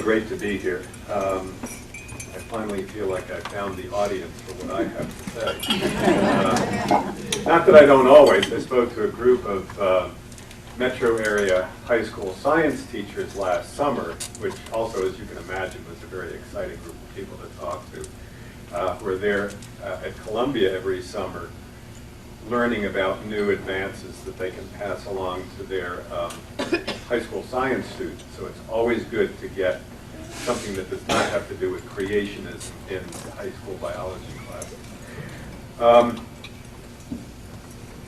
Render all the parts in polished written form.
great to be here. I finally feel like I found the audience for what I have to say. Not that I don't always. I spoke to a group of metro area high school science teachers last summer, which also, as you can imagine, was a very exciting group of people to talk to. We're there at Columbia every summer, learning about new advances that they can pass along to their high school science students. So it's always good to get something that does not have to do with creationism in the high school biology class.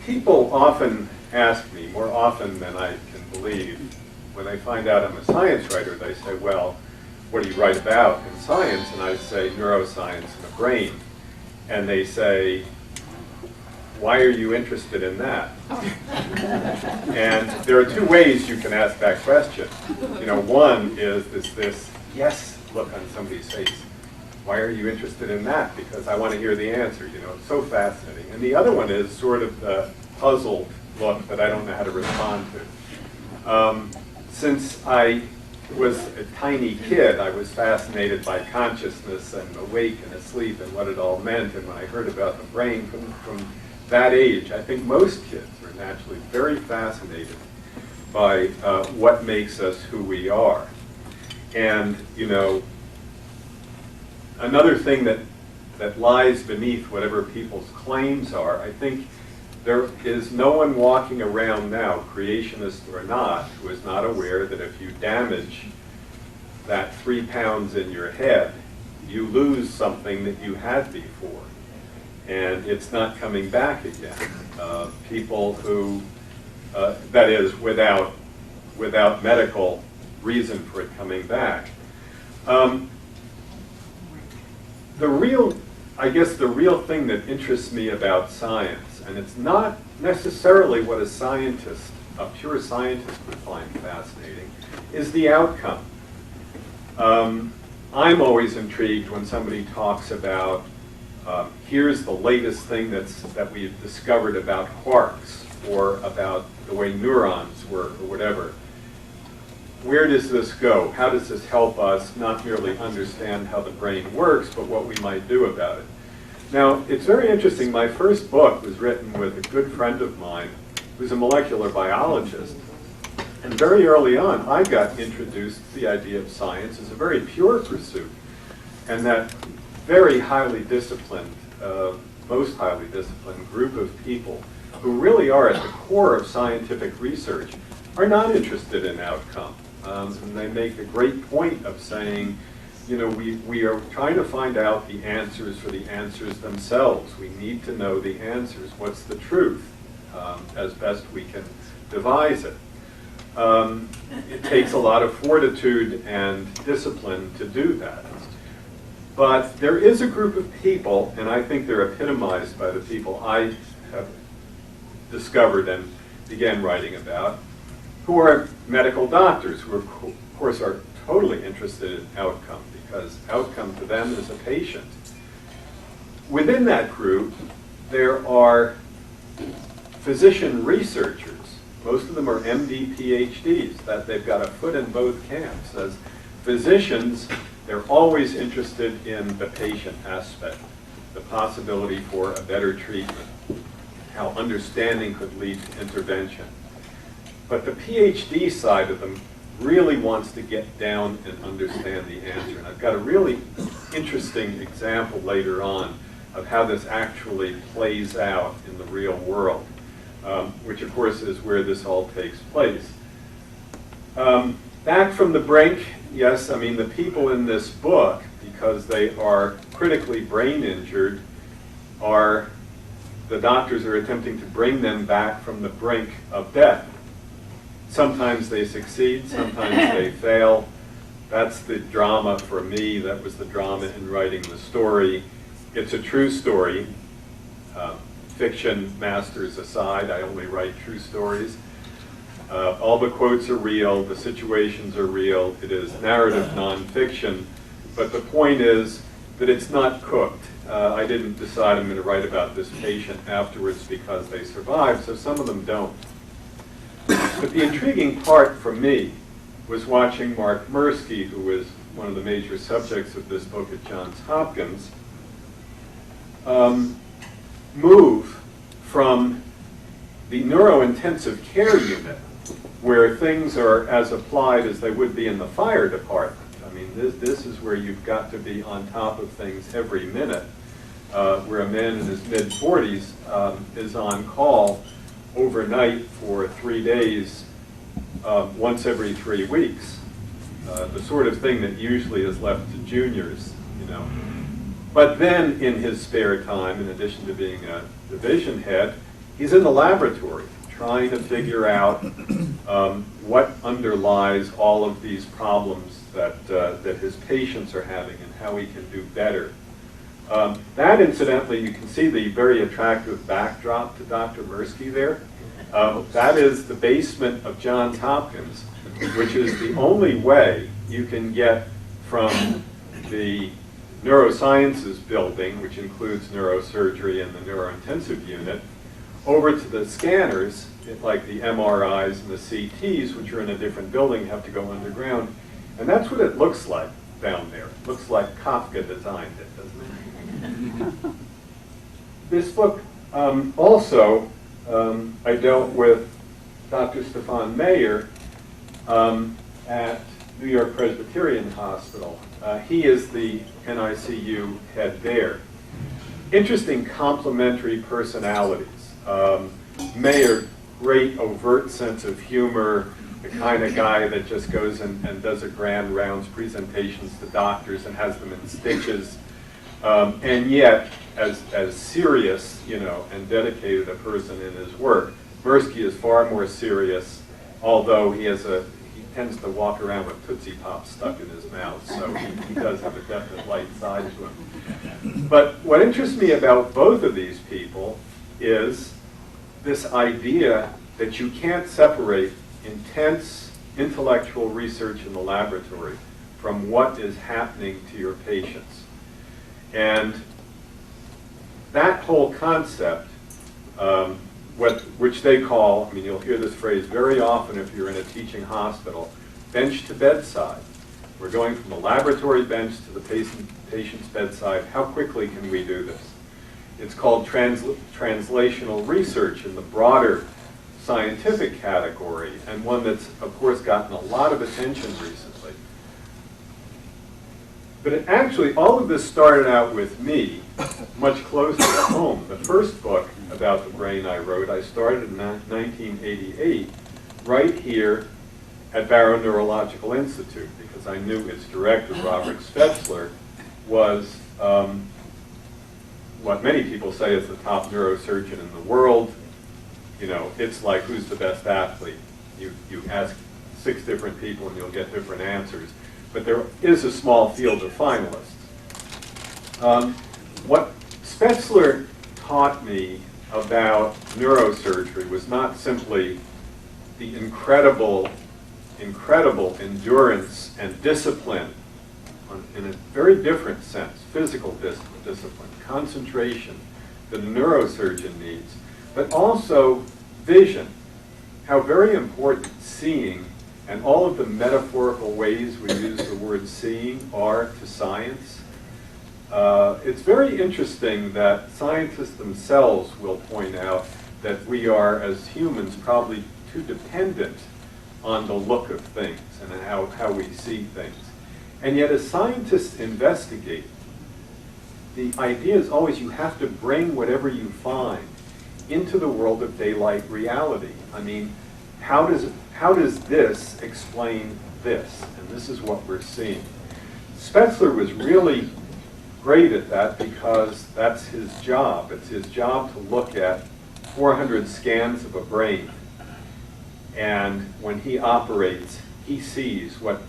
People often ask me, more often than I can believe, when they find out I'm a science writer, they say, well, what do you write about in science? And I say neuroscience and the brain. And they say, why are you interested in that? And there are two ways you can ask that question. One is this yes look on somebody's face. Why are you interested in that? Because I want to hear the answer. It's so fascinating. And the other one is sort of the puzzled look that I don't know how to respond to. Since I was a tiny kid, I was fascinated by consciousness and awake and asleep and what it all meant. And when I heard about the brain from that age, I think most kids are naturally very fascinated by what makes us who we are. And, another thing that lies beneath whatever people's claims are, I think there is no one walking around now, creationist or not, who is not aware that if you damage that 3 pounds in your head, you lose something that you had before. And it's not coming back again. People who, that is, without medical reason for it coming back. I guess the real thing that interests me about science, and it's not necessarily what a pure scientist would find fascinating, is the outcome. I'm always intrigued when somebody talks about here's the latest thing that we've discovered about quarks or about the way neurons work or whatever. Where does this go? How does this help us not merely understand how the brain works, but what we might do about it? Now, it's very interesting. My first book was written with a good friend of mine who's a molecular biologist. And very early on, I got introduced to the idea of science as a very pure pursuit, and that very highly disciplined, most highly disciplined group of people who really are at the core of scientific research are not interested in outcome. And they make a great point of saying, we are trying to find out the answers for the answers themselves. We need to know the answers. What's the truth? As best we can devise it. It takes a lot of fortitude and discipline to do that. But there is a group of people, and I think they're epitomized by the people I have discovered and began writing about, who are medical doctors, who of course are totally interested in outcome, because outcome to them is a patient. Within that group, there are physician researchers. Most of them are MD, PhDs, that they've got a foot in both camps. As physicians, they're always interested in the patient aspect, the possibility for a better treatment, how understanding could lead to intervention. But the PhD side of them really wants to get down and understand the answer. And I've got a really interesting example later on of how this actually plays out in the real world, which of course is where this all takes place. Back from the brink, yes, I mean the people in this book, because they are critically brain injured, the doctors are attempting to bring them back from the brink of death. Sometimes they succeed, sometimes they fail. That's the drama for me. That was the drama in writing the story. It's a true story. Fiction masters aside, I only write true stories. All the quotes are real, the situations are real. It is narrative nonfiction, but the point is that it's not cooked. I didn't decide I'm going to write about this patient afterwards because they survived, so some of them don't. But the intriguing part for me was watching Mark Mirsky, who was one of the major subjects of this book at Johns Hopkins, move from the neurointensive care unit, where things are as applied as they would be in the fire department. I mean, this is where you've got to be on top of things every minute, where a man in his mid-40s is on call overnight for 3 days, once every 3 weeks. The sort of thing that usually is left to juniors, you know. But then in his spare time, in addition to being a division head, he's in the laboratory trying to figure out what underlies all of these problems that his patients are having and how he can do better. That, incidentally, you can see the very attractive backdrop to Dr. Mirsky there. That is the basement of Johns Hopkins, which is the only way you can get from the neurosciences building, which includes neurosurgery and the neurointensive unit, over to the scanners, like the MRIs and the CTs, which are in a different building, have to go underground. And that's what it looks like down there. It looks like Kafka designed it, doesn't it? This book also, I dealt with Dr. Stefan Mayer at New York Presbyterian Hospital. He is the NICU head there. Interesting complementary personalities. Mayer, great overt sense of humor, the kind of guy that just goes and does a grand rounds presentations to doctors and has them in stitches, and yet as serious, you know, and dedicated a person in his work. Mirsky is far more serious, although he tends to walk around with Tootsie Pops stuck in his mouth, so he does have a definite light side to him. But what interests me about both of these people is this idea that you can't separate intense intellectual research in the laboratory from what is happening to your patients. And that whole concept, which they call, I mean, you'll hear this phrase very often if you're in a teaching hospital, bench to bedside. We're going from the laboratory bench to the patient's bedside. How quickly can we do this? It's called translational research in the broader scientific category, and one that's, of course, gotten a lot of attention recently. But it actually, all of this started out with me, much closer to home. The first book about the brain I wrote, I started in 1988, right here at Barrow Neurological Institute, because I knew its director, Robert Spetzler, was what many people say is the top neurosurgeon in the world. You know, it's like, who's the best athlete? You ask 6 different people and you'll get different answers. But there is a small field of finalists. What Spetzler taught me about neurosurgery was not simply the incredible endurance and discipline in a very different sense, physical discipline, concentration that a neurosurgeon needs, but also vision, how very important seeing and all of the metaphorical ways we use the word seeing are to science. It's very interesting that scientists themselves will point out that we are, as humans, probably too dependent on the look of things and how we see things. And yet, as scientists investigate, the idea is always you have to bring whatever you find into the world of daylight reality. I mean, how does this explain this? And this is what we're seeing. Spetzler was really great at that because that's his job. It's his job to look at 400 scans of a brain. And when he operates, he sees what's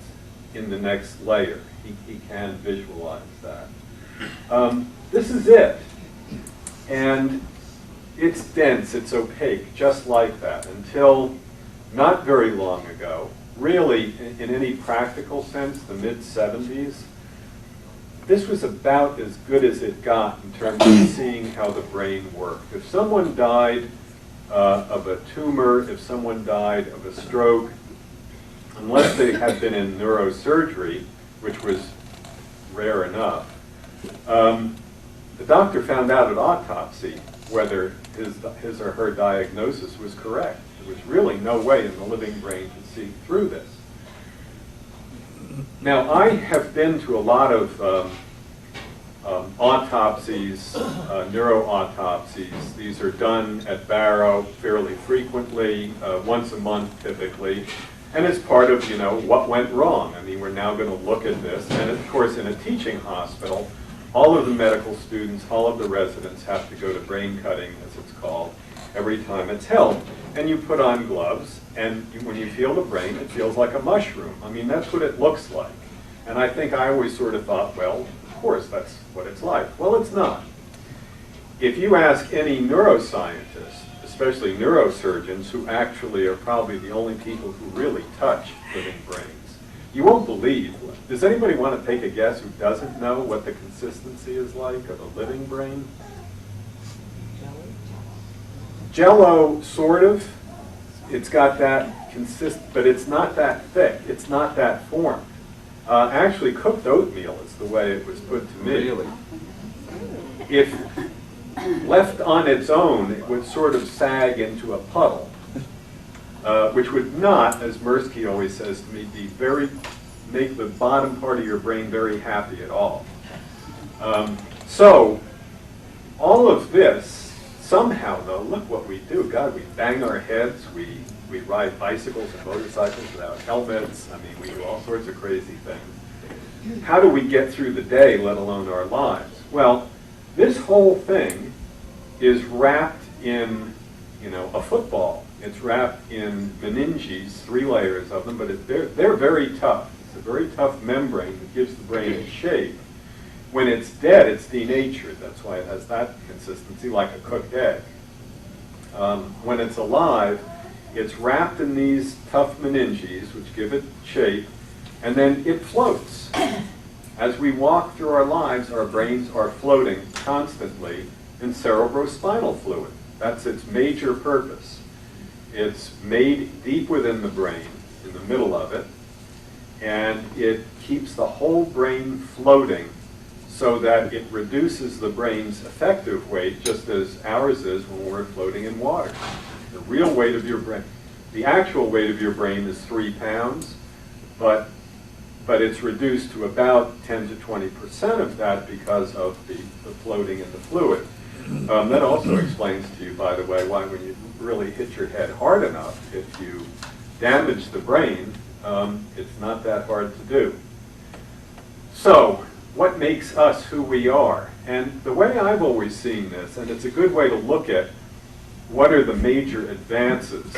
in the next layer. He can visualize that. This is it. And it's dense, it's opaque, just like that, until not very long ago, really in any practical sense, the mid-70s, this was about as good as it got in terms of seeing how the brain worked. If someone died of a tumor, if someone died of a stroke, unless they had been in neurosurgery, which was rare enough. The doctor found out at autopsy whether his or her diagnosis was correct. There was really no way in the living brain to see through this. Now, I have been to a lot of autopsies, neuroautopsies. These are done at Barrow fairly frequently, once a month typically, and it's part of, what went wrong. I mean, we're now going to look at this, and of course, in a teaching hospital, all of the medical students, all of the residents have to go to brain cutting, as it's called, every time it's held. And you put on gloves, and when you feel the brain, it feels like a mushroom. I mean, that's what it looks like. And I think I always sort of thought, well, of course, that's what it's like. Well, it's not. If you ask any neuroscientist, especially neurosurgeons, who actually are probably the only people who really touch living brains, you won't believe. Does anybody want to take a guess who doesn't know what the consistency is like of a living brain? Jello, sort of. It's got that but it's not that thick. It's not that formed. Actually, cooked oatmeal is the way it was put to me. Really? If left on its own, it would sort of sag into a puddle, which would not, as Mirsky always says to me, make the bottom part of your brain very happy at all. So, all of this, somehow though, look what we do. God, we bang our heads, we ride bicycles and motorcycles without helmets. I mean, we do all sorts of crazy things. How do we get through the day, let alone our lives? Well, this whole thing is wrapped in, a football. It's wrapped in meninges, 3 layers of them, but they're very tough. It's a very tough membrane that gives the brain its shape. When it's dead, it's denatured. That's why it has that consistency, like a cooked egg. When it's alive, it's wrapped in these tough meninges, which give it shape, and then it floats. As we walk through our lives, our brains are floating constantly in cerebrospinal fluid. That's its major purpose. It's made deep within the brain, in the middle of it, and it keeps the whole brain floating so that it reduces the brain's effective weight, just as ours is when we're floating in water. The real weight of your brain, the actual weight of your brain is 3 pounds, but it's reduced to about 10 to 20% of that because of the floating in the fluid. That also explains to you, by the way, why when you really hit your head hard enough, if you damage the brain, it's not that hard to do. So, what makes us who we are? And the way I've always seen this, and it's a good way to look at what are the major advances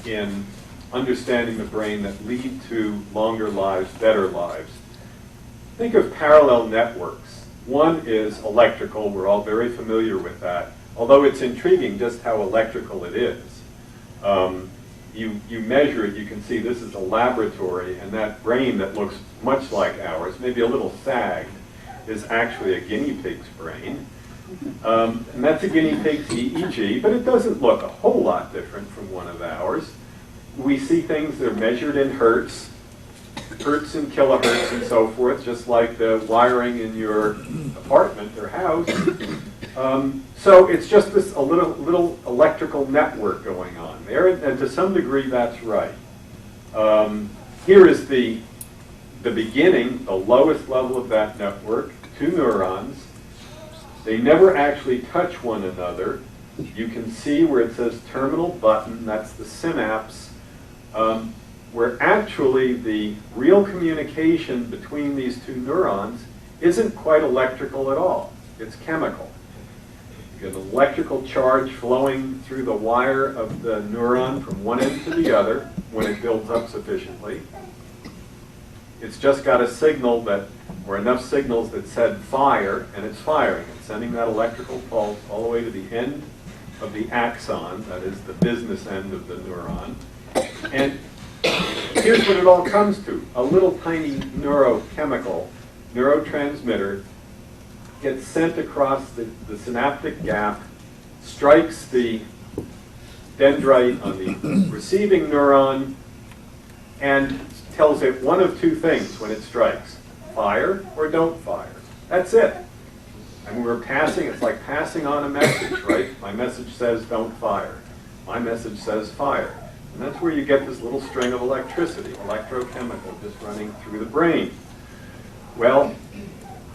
in understanding the brain that lead to longer lives, better lives. Think of parallel networks. One is electrical. We're all very familiar with that, although it's intriguing just how electrical it is. You measure it, you can see this is a laboratory, and that brain that looks much like ours, maybe a little sagged, is actually a guinea pig's brain. And that's a guinea pig's EEG, but it doesn't look a whole lot different from one of ours. We see things that are measured in hertz and kilohertz and so forth, just like the wiring in your apartment or house. So it's just this a little electrical network going on there, and to some degree that's right. Here is the beginning, the lowest level of that network, 2 neurons. They never actually touch one another. You can see where it says terminal button, that's the synapse, where actually the real communication between these 2 neurons isn't quite electrical at all. It's chemical. You get an electrical charge flowing through the wire of the neuron from one end to the other when it builds up sufficiently. It's just got a signal or enough signals that said fire, and it's firing. It's sending that electrical pulse all the way to the end of the axon, that is the business end of the neuron. And here's what it all comes to. A little tiny neurotransmitter gets sent across the synaptic gap, strikes the dendrite on the receiving neuron, and tells it one of two things when it strikes: fire or don't fire. That's it. And we're passing, it's like passing on a message, right? My message says don't fire. My message says fire. And that's where you get this little string of electricity, electrochemical, just running through the brain. Well,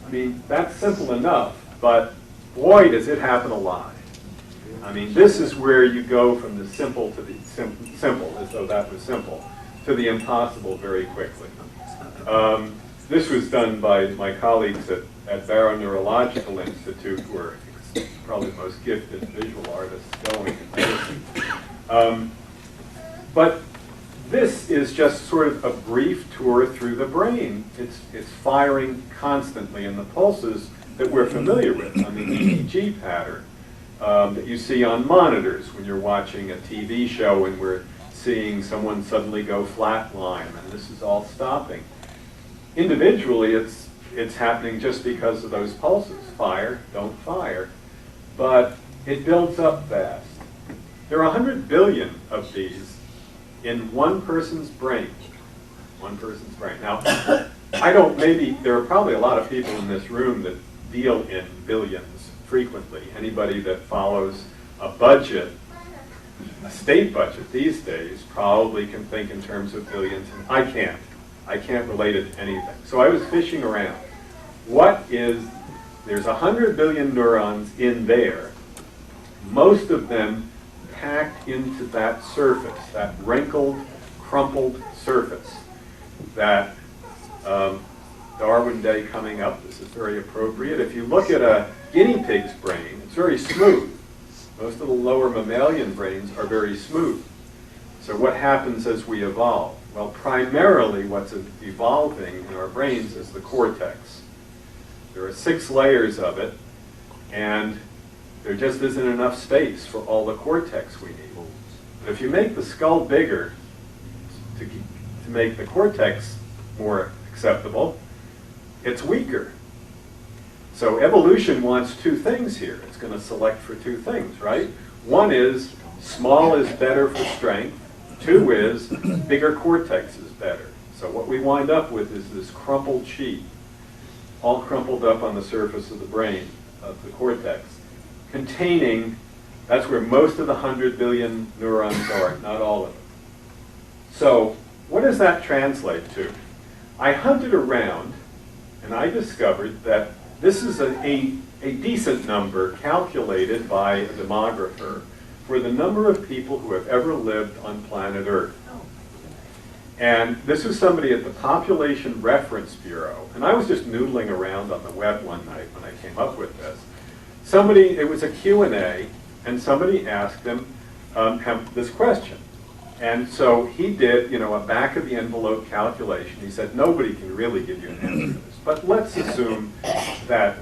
I mean, that's simple enough, but boy, does it happen a lot. I mean, this is where you go from the simple to the simple, as though that was simple, to the impossible very quickly. This was done by my colleagues at Barrow Neurological Institute, who are probably the most gifted visual artists going in medicine. But this is just sort of a brief tour through the brain. It's firing constantly in the pulses that we're familiar with on the EEG pattern that you see on monitors when you're watching a TV show and we're seeing someone suddenly go flatline, and this is all stopping. Individually, it's happening just because of those pulses. Fire, don't fire. But it builds up fast. There are 100 billion of these in one person's brain. One person's brain. Now, there are probably a lot of people in this room that deal in billions frequently. Anybody that follows a budget, a state budget these days, probably can think in terms of billions. And I can't. I can't relate it to anything. So I was fishing around. There's 100 billion neurons in there, most of them packed into that surface, that wrinkled, crumpled surface that Darwin Day coming up, this is very appropriate. If you look at a guinea pig's brain, it's very smooth. Most of the lower mammalian brains are very smooth. So what happens as we evolve? Well, primarily what's evolving in our brains is the cortex. There are 6 layers of it, and there just isn't enough space for all the cortex we need. But if you make the skull bigger to make the cortex more acceptable, it's weaker. So evolution wants 2 things here. It's going to select for 2 things, right? One is small is better for strength. 2 is bigger cortex is better. So what we wind up with is this crumpled sheet, all crumpled up on the surface of the brain, of the cortex, containing, that's where most of the 100 billion neurons are, not all of them. So what does that translate to? I hunted around and I discovered that this is a decent number calculated by a demographer for the number of people who have ever lived on planet Earth. And this was somebody at the Population Reference Bureau. And I was just noodling around on the web one night when I came up with this. It was a Q&A, and somebody asked him this question. And so he did, a back of the envelope calculation. He said, nobody can really give you an answer to this. But let's assume that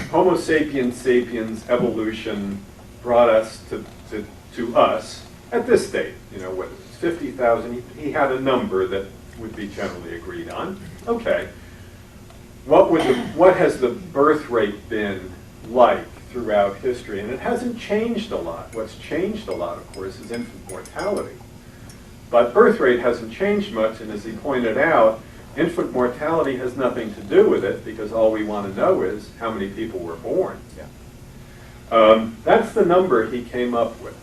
Homo sapiens sapiens evolution brought us to us at this state, whether it's 50,000, he had a number that would be generally agreed on. Okay, what has the birth rate been like throughout history? And it hasn't changed a lot. What's changed a lot, of course, is infant mortality. But birth rate hasn't changed much, and as he pointed out, infant mortality has nothing to do with it, because all we want to know is how many people were born. Yeah. That's the number he came up with.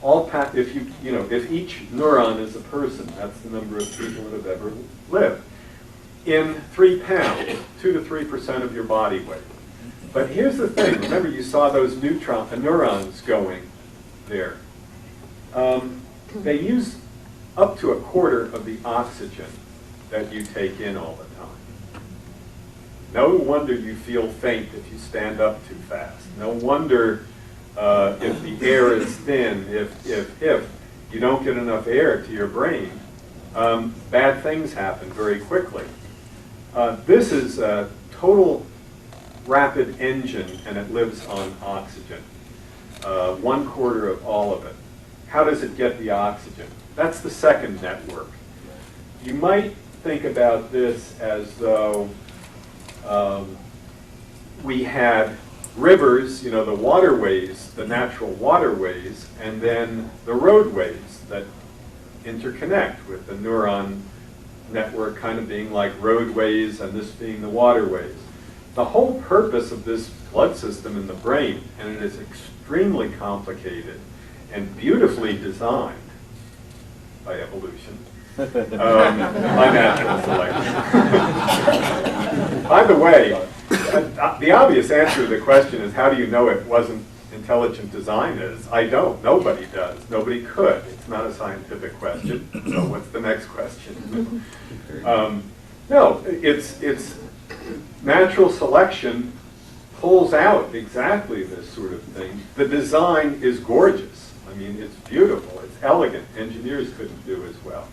If each neuron is a person, that's the number of people that have ever lived. In 3 pounds, 2 to 3% of your body weight. But here's the thing. Remember, you saw those neurons going there. They use up to 1/4 of the oxygen that you take in all the time. No wonder you feel faint if you stand up too fast. No wonder if the air is thin, if you don't get enough air to your brain, bad things happen very quickly. This is a total rapid engine, and it lives on oxygen. 1/4 of all of it. How does it get the oxygen? That's the second network. You might think about this as though we had rivers, the waterways, the natural waterways, and then the roadways that interconnect with the network kind of being like roadways and this being the waterways. The whole purpose of this blood system in the brain, and it is extremely complicated and beautifully designed by evolution, by natural selection. By the way, the obvious answer to the question is, how do you know it wasn't intelligent design is? I don't. Nobody does. Nobody could. It's not a scientific question. So what's the next question? No, it's natural selection pulls out exactly this sort of thing. The design is gorgeous. I mean, it's beautiful. It's elegant. Engineers couldn't do as well.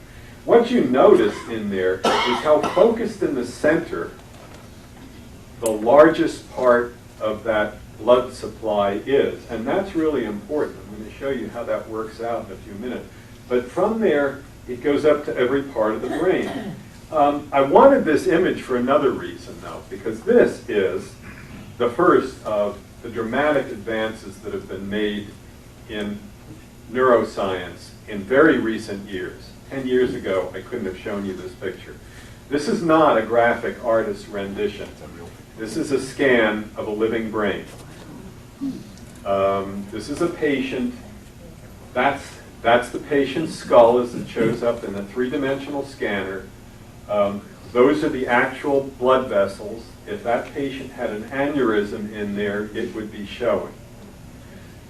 What you notice in there is how focused in the center the largest part of that blood supply is. And that's really important. I'm going to show you how that works out in a few minutes. But from there, it goes up to every part of the brain. I wanted this image for another reason, though, because this is the first of the dramatic advances that have been made in neuroscience in very recent years. 10 years ago, I couldn't have shown you this picture. This is not a graphic artist's rendition. This is a scan of a living brain. This is a patient. That's the patient's skull as it shows up in a three-dimensional scanner. Those are the actual blood vessels. If that patient had an aneurysm in there, it would be showing.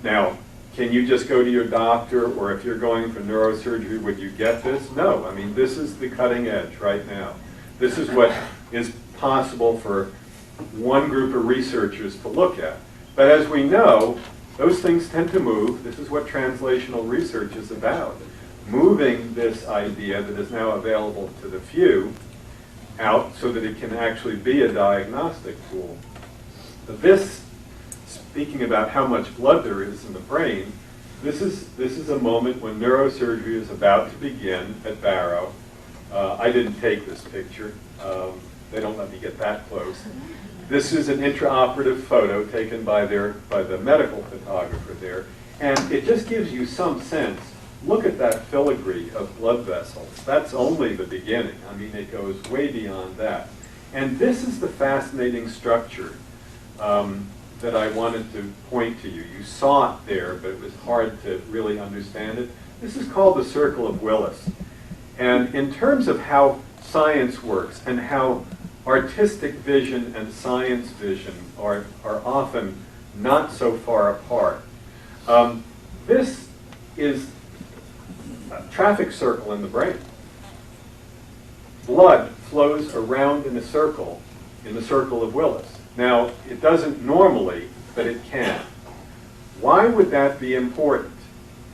Now, can you just go to your doctor, or if you're going for neurosurgery, would you get this? No. I mean, this is the cutting edge right now. This is what is possible for one group of researchers to look at. But as we know, those things tend to move. This is what translational research is about. Moving this idea that is now available to the few out so that it can actually be a diagnostic tool. This, speaking about how much blood there is in the brain, this is a moment when neurosurgery is about to begin at Barrow. I didn't take this picture. They don't let me get that close. This is an intraoperative photo taken by the medical photographer there, and it just gives you some sense. Look at that filigree of blood vessels. That's only the beginning. I mean, it goes way beyond that. And this is the fascinating structure that I wanted to point to you. You saw it there, but it was hard to really understand it. This is called the Circle of Willis. And in terms of how science works and how artistic vision and science vision are often not so far apart, this is a traffic circle in the brain. Blood flows around in a circle, in the Circle of Willis. Now, it doesn't normally, but it can. Why would that be important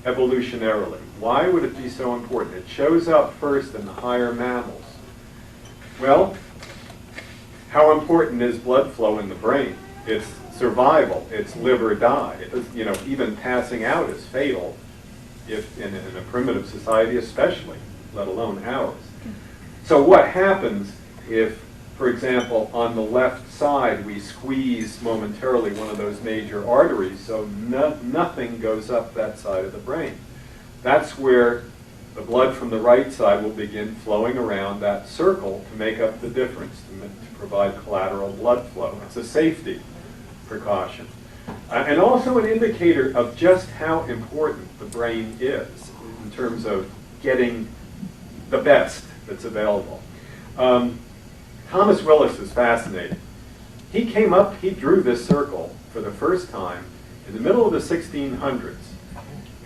evolutionarily? Why would it be so important? It shows up first in the higher mammals. Well, how important is blood flow in the brain? It's survival. It's live or die. It is, even passing out is fatal, if in a primitive society especially, let alone ours. So what happens if, for example, on the left side we squeeze momentarily one of those major arteries so nothing goes up that side of the brain? That's where the blood from the right side will begin flowing around that circle to make up the difference, to provide collateral blood flow. It's a safety precaution. And also an indicator of just how important the brain is in terms of getting the best that's available. Thomas Willis is fascinating. He drew this circle for the first time in the middle of the 1600s.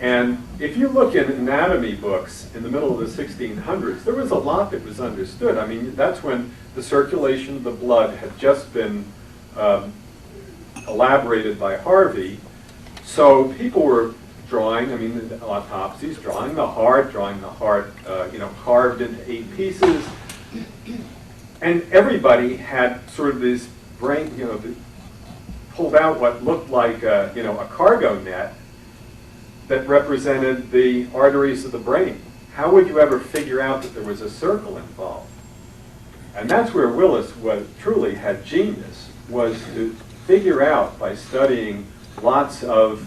And if you look in anatomy books in the middle of the 1600s, there was a lot that was understood. I mean, that's when the circulation of the blood had just been elaborated by Harvey. So people were drawing, the autopsies, drawing the heart carved into 8 pieces. And everybody had sort of this brain, pulled out what looked like a cargo net that represented the arteries of the brain. How would you ever figure out that there was a circle involved? And that's where Willis truly had genius, was to figure out by studying lots of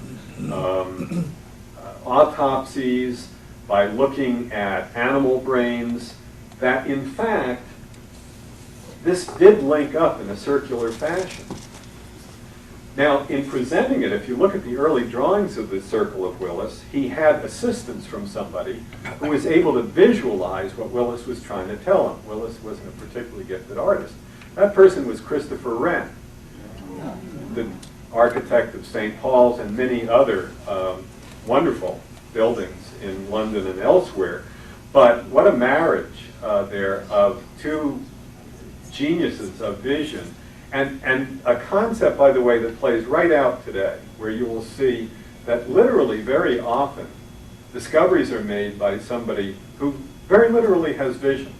autopsies, by looking at animal brains, that in fact, this did link up in a circular fashion. Now, in presenting it, if you look at the early drawings of the Circle of Willis, he had assistance from somebody who was able to visualize what Willis was trying to tell him. Willis wasn't a particularly gifted artist. That person was Christopher Wren, the architect of St. Paul's and many other wonderful buildings in London and elsewhere. But what a marriage there of two geniuses of vision. And a concept, by the way, that plays right out today, where you will see that literally very often discoveries are made by somebody who very literally has vision.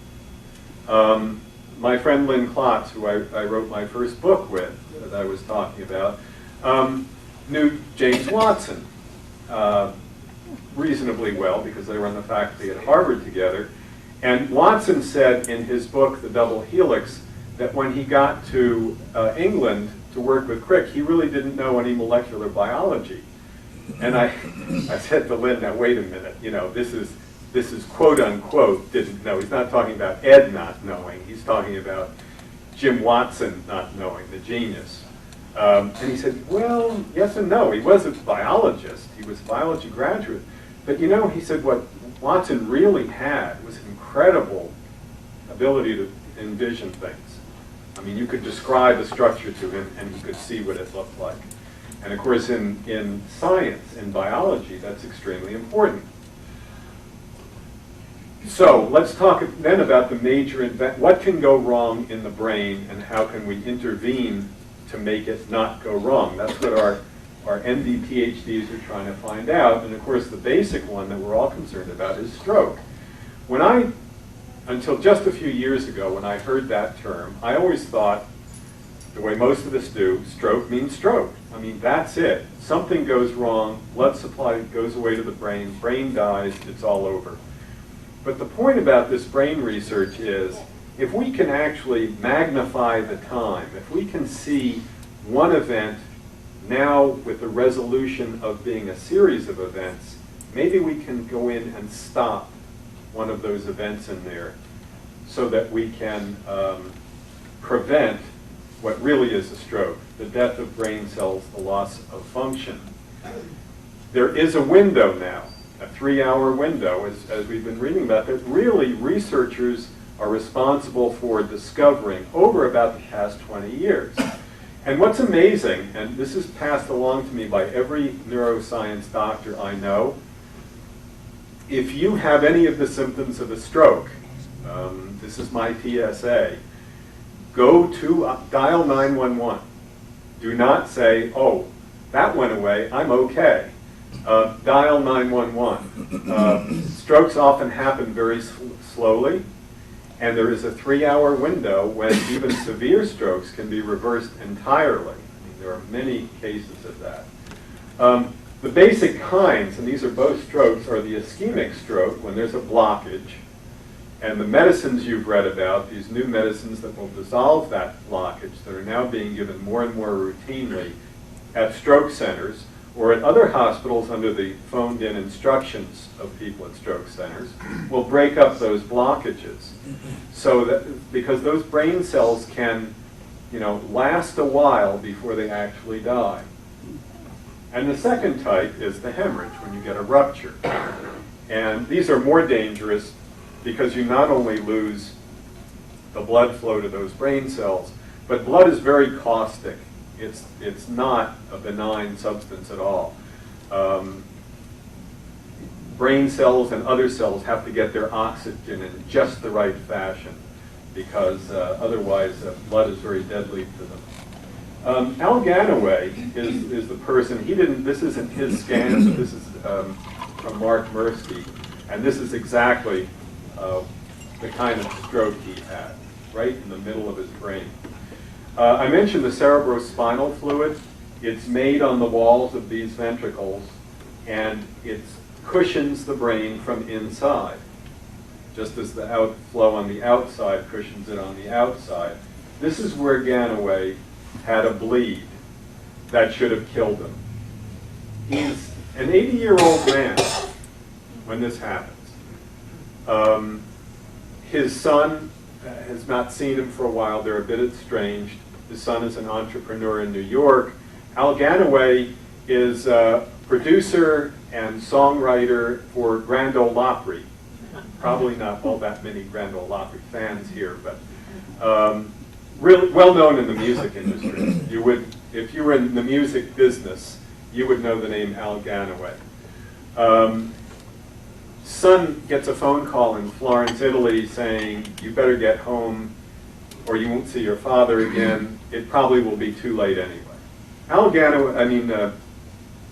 My friend Lynn Klotz, who I wrote my first book with, that I was talking about, knew James Watson reasonably well because they were on the faculty at Harvard together. And Watson said in his book, The Double Helix, that when he got to England to work with Crick, he really didn't know any molecular biology. And I said to Lynn, now wait a minute, you know, this is quote unquote didn't know. He's not talking about Ed not knowing. He's talking about Jim Watson not knowing, the genius. And he said, well, yes and no. He was a biologist. He was a biology graduate. But you know, he said what Watson really had was an incredible ability to envision things. I mean, you could describe a structure to him and he could see what it looked like. And of course, in science, in biology, that's extremely important. So let's talk then about the major what can go wrong in the brain and how can we intervene to make it not go wrong. That's what our MD PhDs are trying to find out. And of course, the basic one that we're all concerned about is stroke. Until just a few years ago, when I heard that term, I always thought, the way most of us do, stroke means stroke. I mean, that's it. Something goes wrong, blood supply goes away to the brain dies, it's all over. But the point about this brain research is, if we can actually magnify the time, if we can see one event now with the resolution of being a series of events, maybe we can go in and stop one of those events in there so that we can prevent what really is a stroke, the death of brain cells, the loss of function. There is a window now, a 3-hour window, as we've been reading about, that really researchers are responsible for discovering over about the past 20 years. And what's amazing, and this is passed along to me by every neuroscience doctor I know, if you have any of the symptoms of a stroke, this is my PSA, go to dial 911. Do not say, oh, that went away, I'm okay. Dial 911. Strokes often happen very slowly, and there is a 3-hour window when even severe strokes can be reversed entirely. I mean, there are many cases of that. The basic kinds, and these are both strokes, are the ischemic stroke, when there's a blockage, and the medicines you've read about, these new medicines that will dissolve that blockage, that are now being given more and more routinely at stroke centers, or at other hospitals under the phoned-in instructions of people at stroke centers, will break up those blockages. So that, because those brain cells can, last a while before they actually die. And the second type is the hemorrhage, when you get a rupture. And these are more dangerous because you not only lose the blood flow to those brain cells, but blood is very caustic. It's not a benign substance at all. Brain cells and other cells have to get their oxygen in just the right fashion because otherwise blood is very deadly to them. Al Ganaway is the person, this isn't his scan, but this is from Mark Mirsky, and this is exactly the kind of stroke he had, right in the middle of his brain. I mentioned the cerebrospinal fluid. It's made on the walls of these ventricles, and it cushions the brain from inside, just as the outflow on the outside cushions it on the outside. This is where Ganaway had a bleed that should have killed him. He's an 80-year-old man when this happens. His son has not seen him for a while. They're a bit estranged. His son is an entrepreneur in New York. Al Ganaway is a producer and songwriter for Grand Ole Opry. Probably not all that many Grand Ole Opry fans here, but really well known in the music industry. You would, if you were in the music business, you would know the name Al Ganaway. Son gets a phone call in Florence, Italy, saying, "You better get home or you won't see your father again. It probably will be too late anyway." Al Ganaway,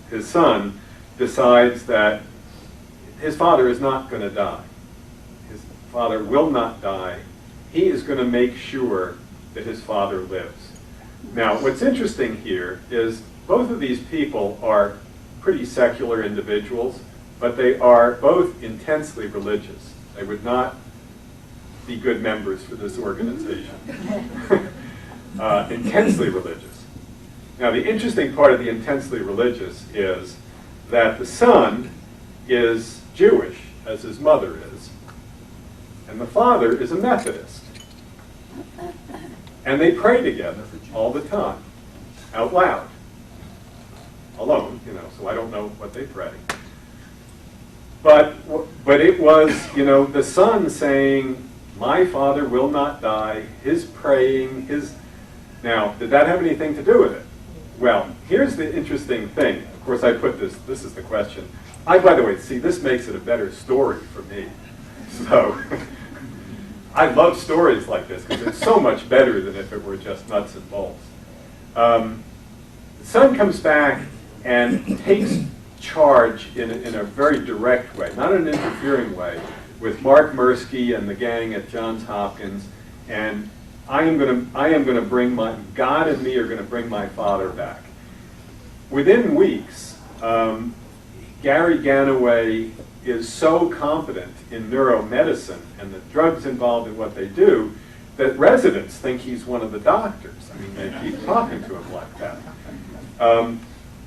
his son, decides that his father is not going to die. His father will not die. He is going to make sure that his father lives. Now, what's interesting here is both of these people are pretty secular individuals, but they are both intensely religious. They would not be good members for this organization. Intensely religious. Now, the interesting part of the intensely religious is that the son is Jewish, as his mother is, and the father is a Methodist. And they pray together all the time, out loud, alone, so I don't know what they pray. But it was, the son saying, "My father will not die," his praying, Now, did that have anything to do with it? Well, here's the interesting thing. Of course, I put this is the question. By the way, see, this makes it a better story for me. So, I love stories like this because it's so much better than if it were just nuts and bolts. The son comes back and takes charge in a very direct way, not an interfering way, with Mark Mirsky and the gang at Johns Hopkins, and I am going to bring God and me are going to bring my father back. Within weeks, Gary Ganaway is so confident in neuromedicine and the drugs involved in what they do that residents think he's one of the doctors. I mean, they keep talking to him like that.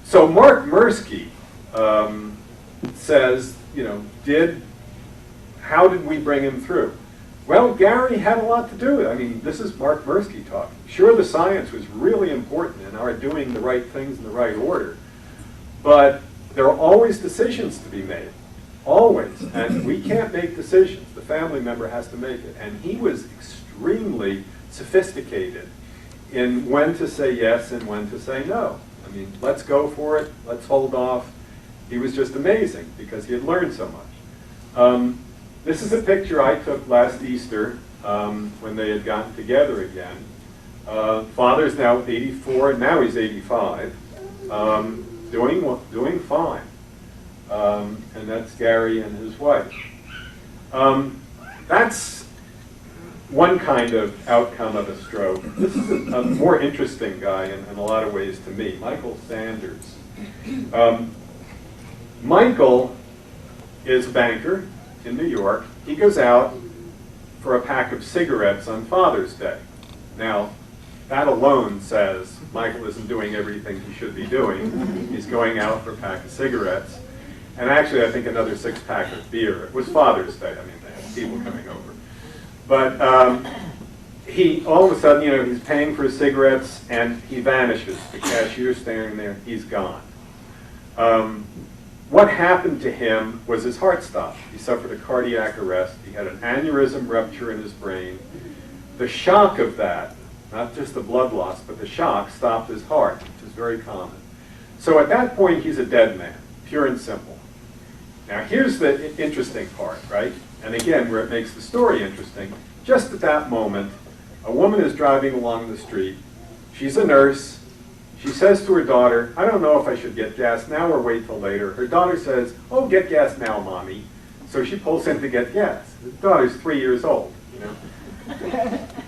So Mark Mirsky says, how did we bring him through? Well, Gary had a lot to do with it. This is Mark Mirsky talking. Sure, the science was really important in our doing the right things in the right order, but there are always decisions to be made, always, and we can't make decisions. The family member has to make it, and he was extremely sophisticated in when to say yes and when to say no. Let's go for it, let's hold off. He was just amazing because he had learned so much. This is a picture I took last Easter when they had gotten together again. Father's now 84, and now he's 85, doing fine. And that's Gary and his wife. That's one kind of outcome of a stroke. This is a more interesting guy in a lot of ways to me, Michael Sanders. Michael is a banker in New York. He goes out for a pack of cigarettes on Father's Day. Now, that alone says Michael isn't doing everything he should be doing. He's going out for a pack of cigarettes. And actually, I think another 6-pack of beer. It was Father's Day. They had people coming over. But he, all of a sudden, he's paying for his cigarettes, and he vanishes. The cashier's standing there. He's gone. What happened to him was his heart stopped. He suffered a cardiac arrest. He had an aneurysm rupture in his brain. The shock of that, not just the blood loss, but the shock stopped his heart, which is very common. So at that point, he's a dead man, pure and simple. Now here's the interesting part, right? And again, where it makes the story interesting, just at that moment, a woman is driving along the street. She's a nurse. She says to her daughter, "I don't know if I should get gas now or wait till later." Her daughter says, "Oh, get gas now, Mommy." So she pulls in to get gas. The daughter's 3 years old,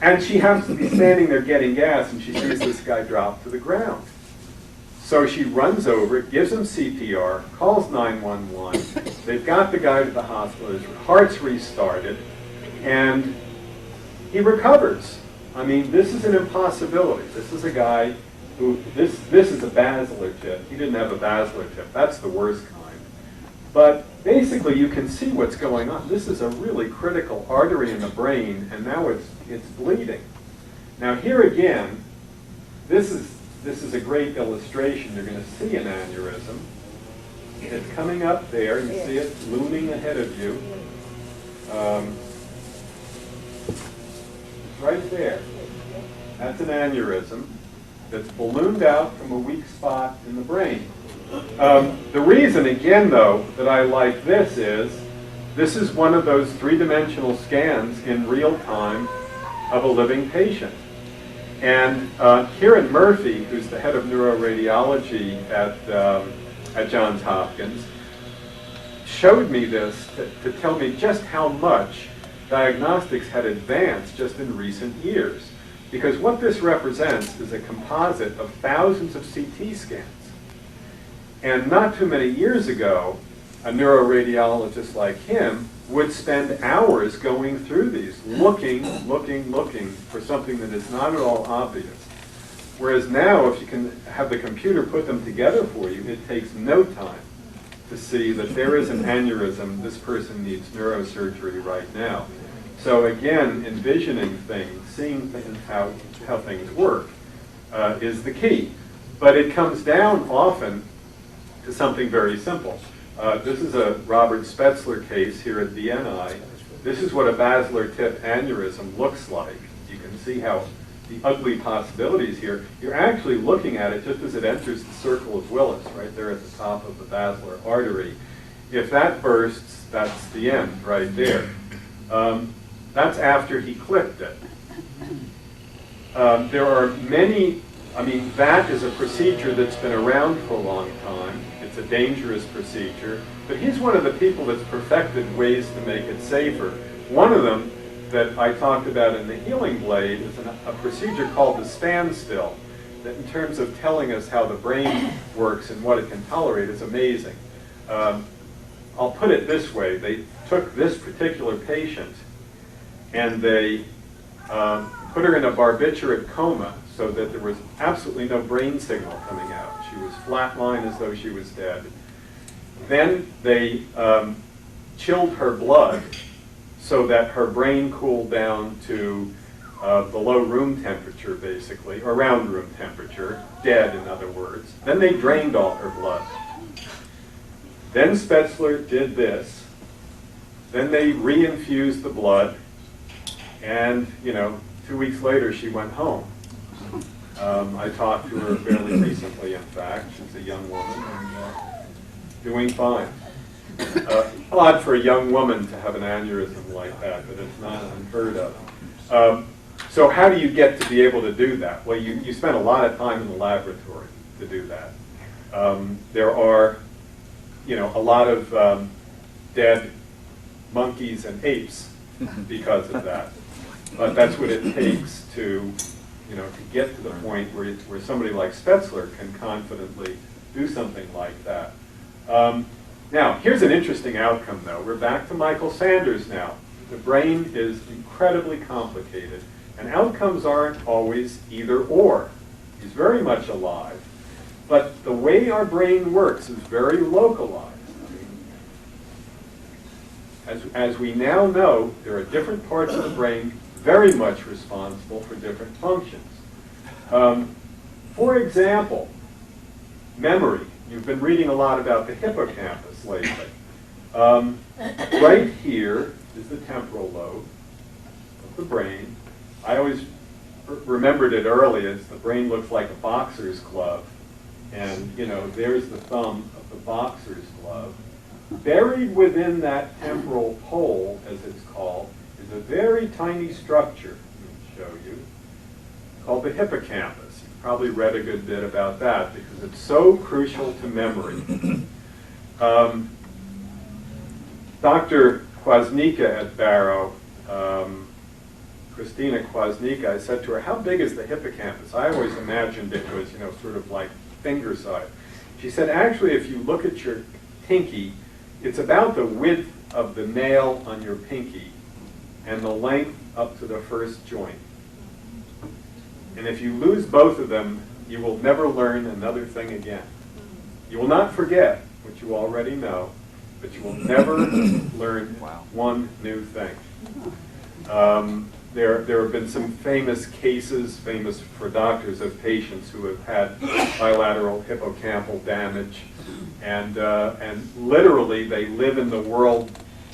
And she happens to be standing there getting gas, and she sees this guy drop to the ground. So she runs over, gives him CPR, calls 911. They've got the guy to the hospital. His heart's restarted, and he recovers. This is an impossibility. This is a guy who, this is a basilar tip. He didn't have a basilar tip. That's the worst kind. But basically, you can see what's going on. This is a really critical artery in the brain, and now it's bleeding. Now here again, this is a great illustration. You're going to see an aneurysm. It's coming up there. You see it looming ahead of you. Right there. That's an aneurysm that's ballooned out from a weak spot in the brain. The reason, again, though, that I like this is one of those three-dimensional scans in real time of a living patient. And Kieran Murphy, who's the head of neuroradiology at Johns Hopkins, showed me this to tell me just how much diagnostics had advanced just in recent years. Because what this represents is a composite of thousands of CT scans. And not too many years ago, a neuroradiologist like him would spend hours going through these, looking for something that is not at all obvious. Whereas now, if you can have the computer put them together for you, it takes no time to see that there is an aneurysm, this person needs neurosurgery right now. So again, envisioning things, seeing things, how things work is the key. But it comes down often to something very simple. This is a Robert Spetzler case here at the NI. This is what a basilar tip aneurysm looks like. You can see how the ugly possibilities here. You're actually looking at it just as it enters the circle of Willis, right there at the top of the basilar artery. If that bursts, that's the end right there. That's after he clipped it. There are many, that is a procedure that's been around for a long time. It's a dangerous procedure, but he's one of the people that's perfected ways to make it safer. One of them that I talked about in the healing blade is a procedure called the standstill, that in terms of telling us how the brain works and what it can tolerate is amazing. I'll put it this way. They took this particular patient and they put her in a barbiturate coma so that there was absolutely no brain signal coming out. She was flatlined as though she was dead. Then they chilled her blood so that her brain cooled down to below room temperature, basically, or around room temperature, dead in other words. Then they drained all her blood. Then Spetzler did this. Then they reinfused the blood, and 2 weeks later she went home. I talked to her fairly recently, in fact. She's a young woman and doing fine. Odd for a young woman to have an aneurysm like that, but it's not unheard of. So how do you get to be able to do that? Well, you spend a lot of time in the laboratory to do that. There are, a lot of dead monkeys and apes because of that. But that's what it takes to get to the point where somebody like Spetzler can confidently do something like that. Now, here's an interesting outcome, though. We're back to Michael Sanders now. The brain is incredibly complicated, and outcomes aren't always either or. He's very much alive, but the way our brain works is very localized. As we now know, there are different parts of the brain very much responsible for different functions. For example, memory. You've been reading a lot about the hippocampus lately. Right here is the temporal lobe of the brain. I always remembered it early as the brain looks like a boxer's glove. And, there's the thumb of the boxer's glove. Buried within that temporal pole, as it's called, is a very tiny structure, let me show you, called the hippocampus. You've probably read a good bit about that because it's so crucial to memory. Dr. Kwasnica at Barrow, Christina Kwasnica, I said to her, how big is the hippocampus? I always imagined it was, sort of like finger size. She said, actually, if you look at your pinky, it's about the width of the nail on your pinky and the length up to the first joint. And if you lose both of them, you will never learn another thing again. You will not forget what you already know, but you will never learn one new thing. There have been some famous cases, famous for doctors, of patients who have had bilateral hippocampal damage, and literally they live in the world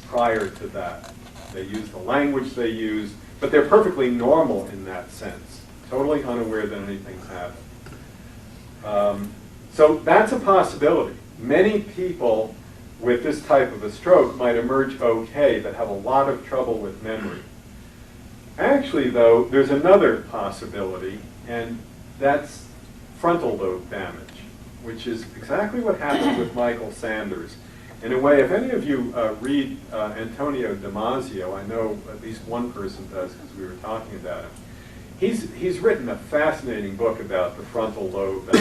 prior to that. They use the language they use, but they're perfectly normal in that sense, totally unaware that anything's happened. So that's a possibility. Many people with this type of a stroke might emerge okay, but have a lot of trouble with memory. Actually, though, there's another possibility, and that's frontal lobe damage, which is exactly what happened with Michael Sanders. In a way, if any of you read Antonio Damasio, I know at least one person does because we were talking about him. He's written a fascinating book about the frontal lobe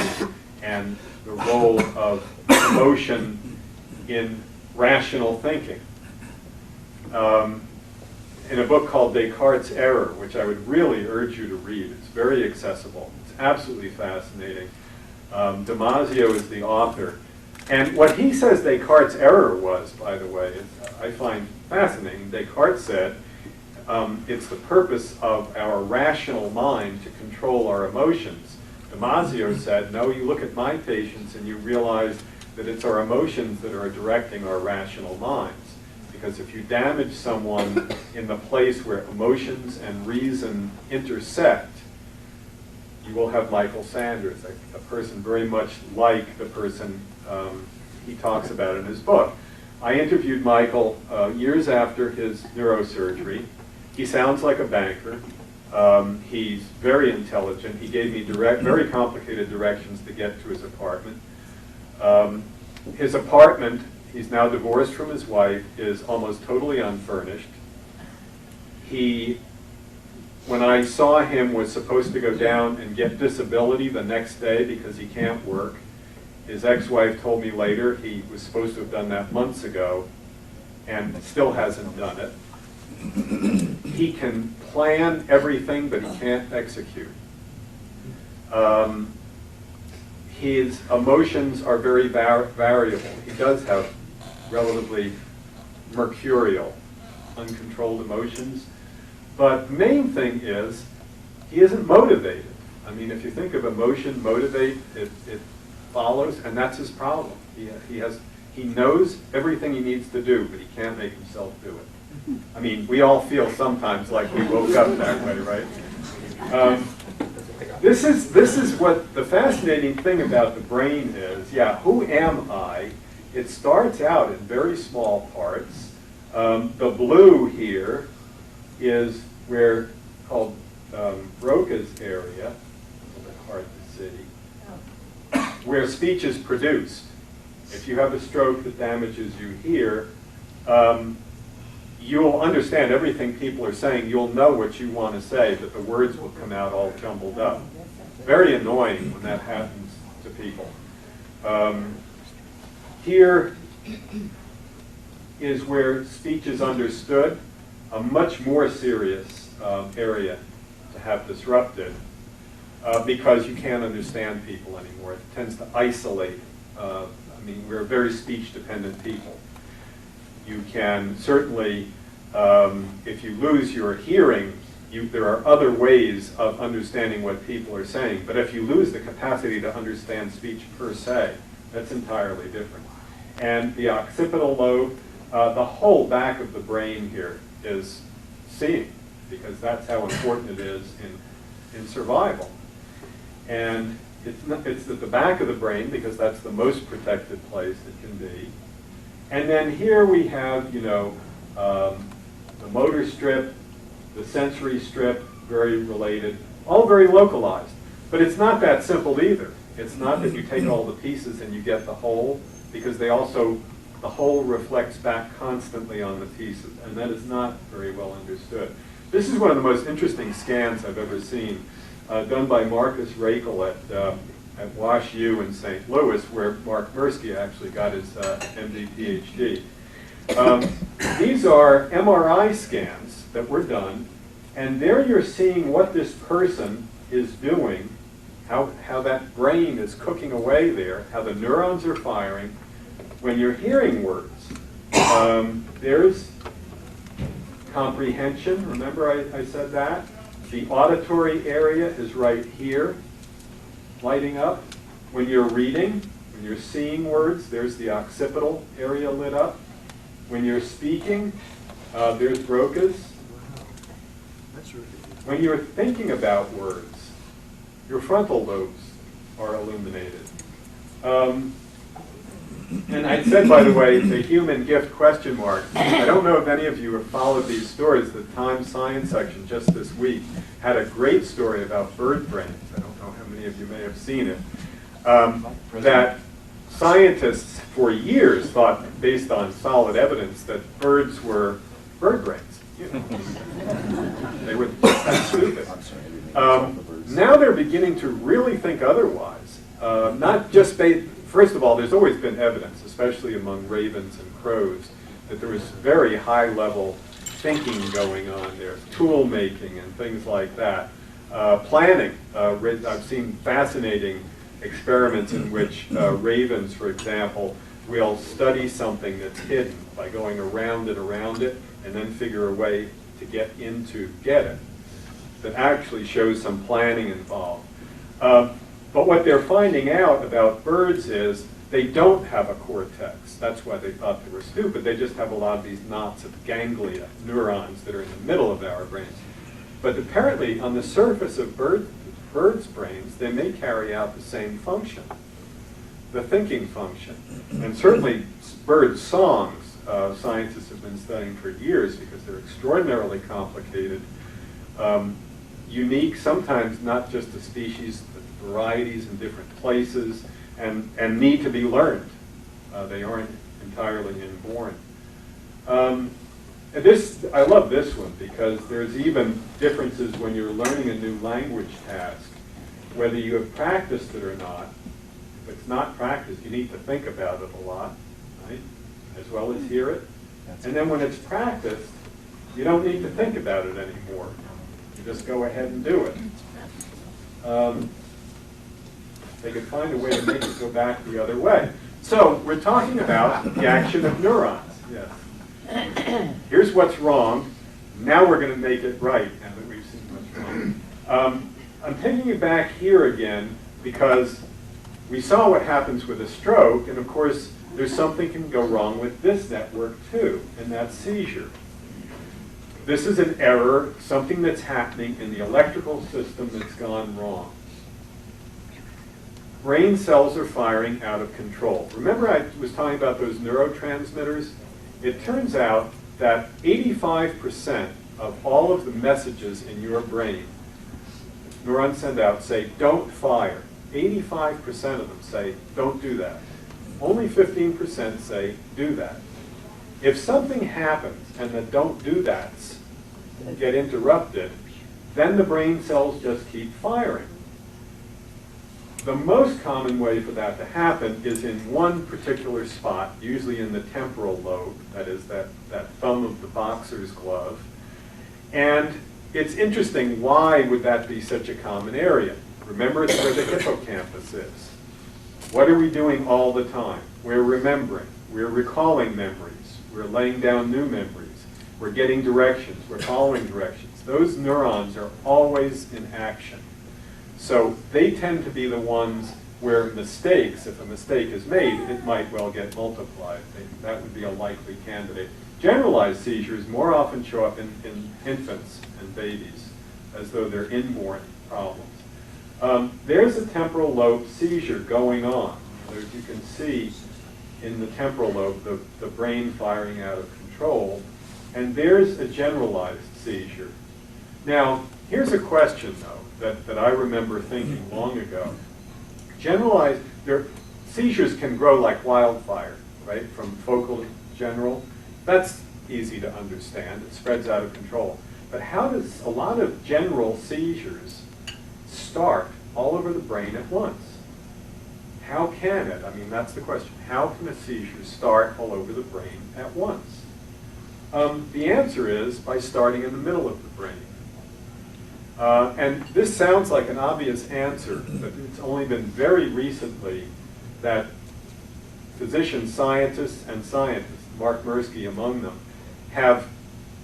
and the role of emotion in rational thinking. In a book called Descartes' Error, which I would really urge you to read. It's very accessible. It's absolutely fascinating. Damasio is the author. And what he says Descartes' error was, by the way, I find fascinating. Descartes said, it's the purpose of our rational mind to control our emotions. Damasio said, no, you look at my patients and you realize that it's our emotions that are directing our rational minds. Because if you damage someone in the place where emotions and reason intersect, you will have Michael Sanders, a person very much like the person he talks about in his book. I interviewed Michael years after his neurosurgery. He sounds like a banker. He's very intelligent. He gave me very complicated directions to get to his apartment. His apartment, he's now divorced from his wife, is almost totally unfurnished. He, when I saw him, was supposed to go down and get disability the next day because he can't work. His ex-wife told me later he was supposed to have done that months ago and still hasn't done it. He can plan everything, but he can't execute. His emotions are very variable. He does have relatively mercurial, uncontrolled emotions. But the main thing is, he isn't motivated. I mean, if you think of emotion, motivate, it follows, and that's his problem. He knows everything he needs to do, but he can't make himself do it. I mean, we all feel sometimes like we woke up that way, right? This is what the fascinating thing about the brain is. Yeah, who am I? It starts out in very small parts. The blue here is where, called Broca's area, a little bit hard to see, where speech is produced. If you have a stroke that damages you here, you'll understand everything people are saying. You'll know what you want to say, but the words will come out all jumbled up. Very annoying when that happens to people. Here is where speech is understood, a much more serious area to have disrupted because you can't understand people anymore. It tends to isolate. I mean, we're very speech-dependent people. You can certainly, if you lose your hearing, there are other ways of understanding what people are saying. But if you lose the capacity to understand speech per se, that's entirely different. And the occipital lobe, the whole back of the brain here is seeing, because that's how important it is in survival. And it's at the back of the brain because that's the most protected place it can be. And then here we have, the motor strip, the sensory strip, very related, all very localized. But it's not that simple either. It's not that you take all the pieces and you get the whole, because the whole reflects back constantly on the pieces, and that is not very well understood. This is one of the most interesting scans I've ever seen, done by Marcus Rakel at Wash U in St. Louis, where Mark Mirsky actually got his MD PhD. These are MRI scans that were done, and there you're seeing what this person is doing, how that brain is cooking away there, how the neurons are firing when you're hearing words. There's comprehension. Remember I said that? The auditory area is right here, lighting up. When you're reading, when you're seeing words, there's the occipital area lit up. When you're speaking, there's Broca's. When you're thinking about words, your frontal lobes are illuminated. And I said, by the way, the human gift question mark. I don't know if any of you have followed these stories. The Times Science section just this week had a great story about bird brains. I don't know how many of you may have seen it. That scientists for years thought, based on solid evidence, that birds were bird brains. You know. They were that stupid. Now they're beginning to really think otherwise. Not just based. First of all, there's always been evidence, especially among ravens and crows, that there was very high-level thinking going on there, tool making and things like that. Planning. I've seen fascinating experiments in which ravens, for example, will study something that's hidden by going around it, and then figure a way to get it. That actually shows some planning involved. But what they're finding out about birds is they don't have a cortex. That's why they thought they were stupid. They just have a lot of these knots of ganglia, neurons that are in the middle of our brains. But apparently, on the surface of birds' brains, they may carry out the same function, the thinking function. And certainly, bird songs, scientists have been studying for years because they're extraordinarily complicated, unique, sometimes not just a species, but varieties in different places, and need to be learned. They aren't entirely inborn. I love this one because there's even differences when you're learning a new language task, whether you have practiced it or not. If it's not practiced, you need to think about it a lot, right? As well as hear it. And then when it's practiced, you don't need to think about it anymore. You just go ahead and do it. They could find a way to make it go back the other way. So we're talking about the action of neurons. Yes. Here's what's wrong. Now we're going to make it right, now that we've seen what's wrong. I'm taking it back here again because we saw what happens with a stroke, and of course there's something can go wrong with this network too, and that's seizure. This is an error, something that's happening in the electrical system that's gone wrong. Brain cells are firing out of control. Remember I was talking about those neurotransmitters? It turns out that 85% of all of the messages in your brain, neurons send out, say, don't fire. 85% of them say, don't do that. Only 15% say, do that. If something happens and the don't do that's get interrupted, then the brain cells just keep firing. The most common way for that to happen is in one particular spot, usually in the temporal lobe, that is that thumb of the boxer's glove. And it's interesting, why would that be such a common area? Remember, it's where the hippocampus is. What are we doing all the time? We're remembering. We're recalling memories. We're laying down new memories. We're getting directions. We're following directions. Those neurons are always in action. So they tend to be the ones where mistakes, if a mistake is made, it might well get multiplied. That would be a likely candidate. Generalized seizures more often show up in infants and babies, as though they're inborn problems. There's a temporal lobe seizure going on. As you can see in the temporal lobe, the brain firing out of control. And there's a generalized seizure. Now, here's a question, though, that I remember thinking long ago. Generalized, seizures can grow like wildfire, right, from focal to general. That's easy to understand. It spreads out of control. But how does a lot of general seizures start all over the brain at once? How can it? I mean, that's the question. How can a seizure start all over the brain at once? The answer is by starting in the middle of the brain. And this sounds like an obvious answer, but it's only been very recently that physicians, scientists, and scientists Mark Mirsky among them, have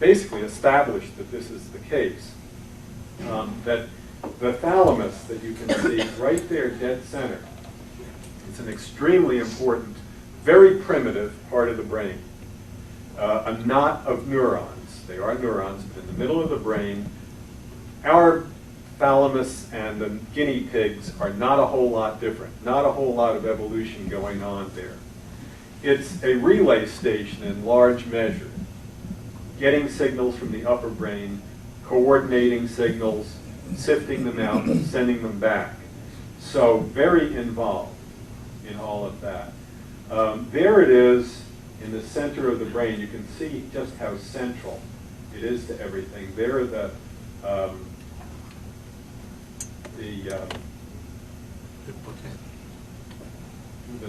basically established that this is the case. That the thalamus that you can see right there, dead center, it's an extremely important, very primitive part of the brain. A knot of neurons. They are neurons in the middle of the brain. Our thalamus and the guinea pigs are not a whole lot different. Not a whole lot of evolution going on there. It's a relay station in large measure, getting signals from the upper brain, coordinating signals, sifting them out, and sending them back. So very involved in all of that. There it is in the center of the brain. You can see just how central it is to everything. There are the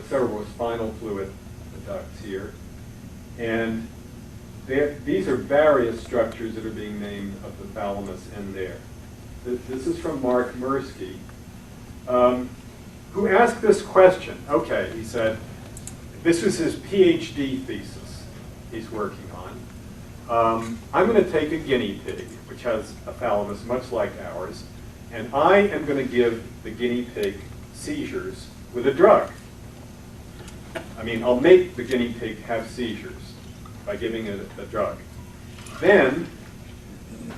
cerebrospinal fluid ducts here. And these are various structures that are being named of the thalamus in there. This is from Mark Mirsky, who asked this question. Okay, he said, this was his PhD thesis he's working on. I'm going to take a guinea pig, which has a thalamus much like ours, and I am going to give the guinea pig seizures with a drug. I mean, I'll make the guinea pig have seizures by giving it a drug. Then,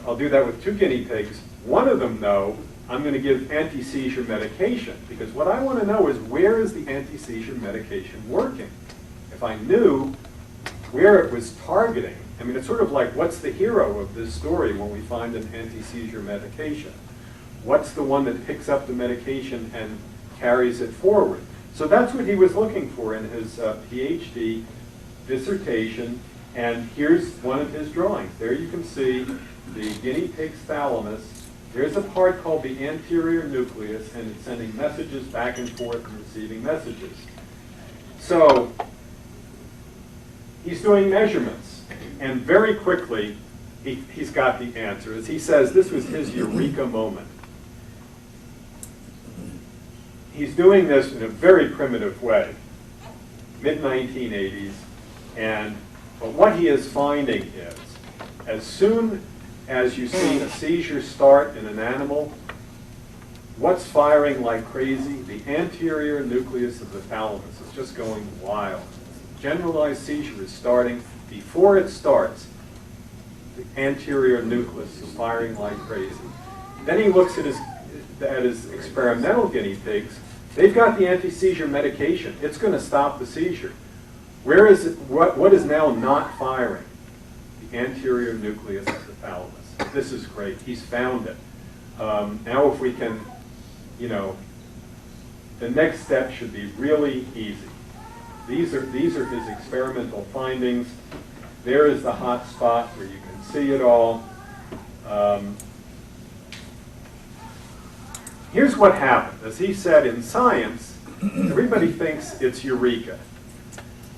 I'll do that with 2 guinea pigs. One of them, though, I'm going to give anti-seizure medication, because what I want to know is, where is the anti-seizure medication working? If I knew where it was targeting, I mean, it's sort of like, what's the hero of this story when we find an anti-seizure medication? What's the one that picks up the medication and carries it forward? So that's what he was looking for in his PhD dissertation, and here's one of his drawings. There you can see the guinea pig's thalamus. There's a part called the anterior nucleus, and it's sending messages back and forth and receiving messages. So he's doing measurements, and very quickly he's got the answer. As he says, this was his eureka moment. He's doing this in a very primitive way, mid-1980s, but what he is finding is, as soon as you see a seizure start in an animal, what's firing like crazy? The anterior nucleus of the thalamus is just going wild. Generalized seizure is starting. Before it starts, the anterior nucleus is firing like crazy. Then he looks at his experimental guinea pigs. They've got the anti-seizure medication. It's going to stop the seizure. Where is it? What is now not firing? The anterior nucleus of the thalamus. This is great. He's found it. Now if we can, the next step should be really easy. These are his experimental findings. There is the hot spot where you can see it all. Here's what happened. As he said, in science, everybody thinks it's eureka.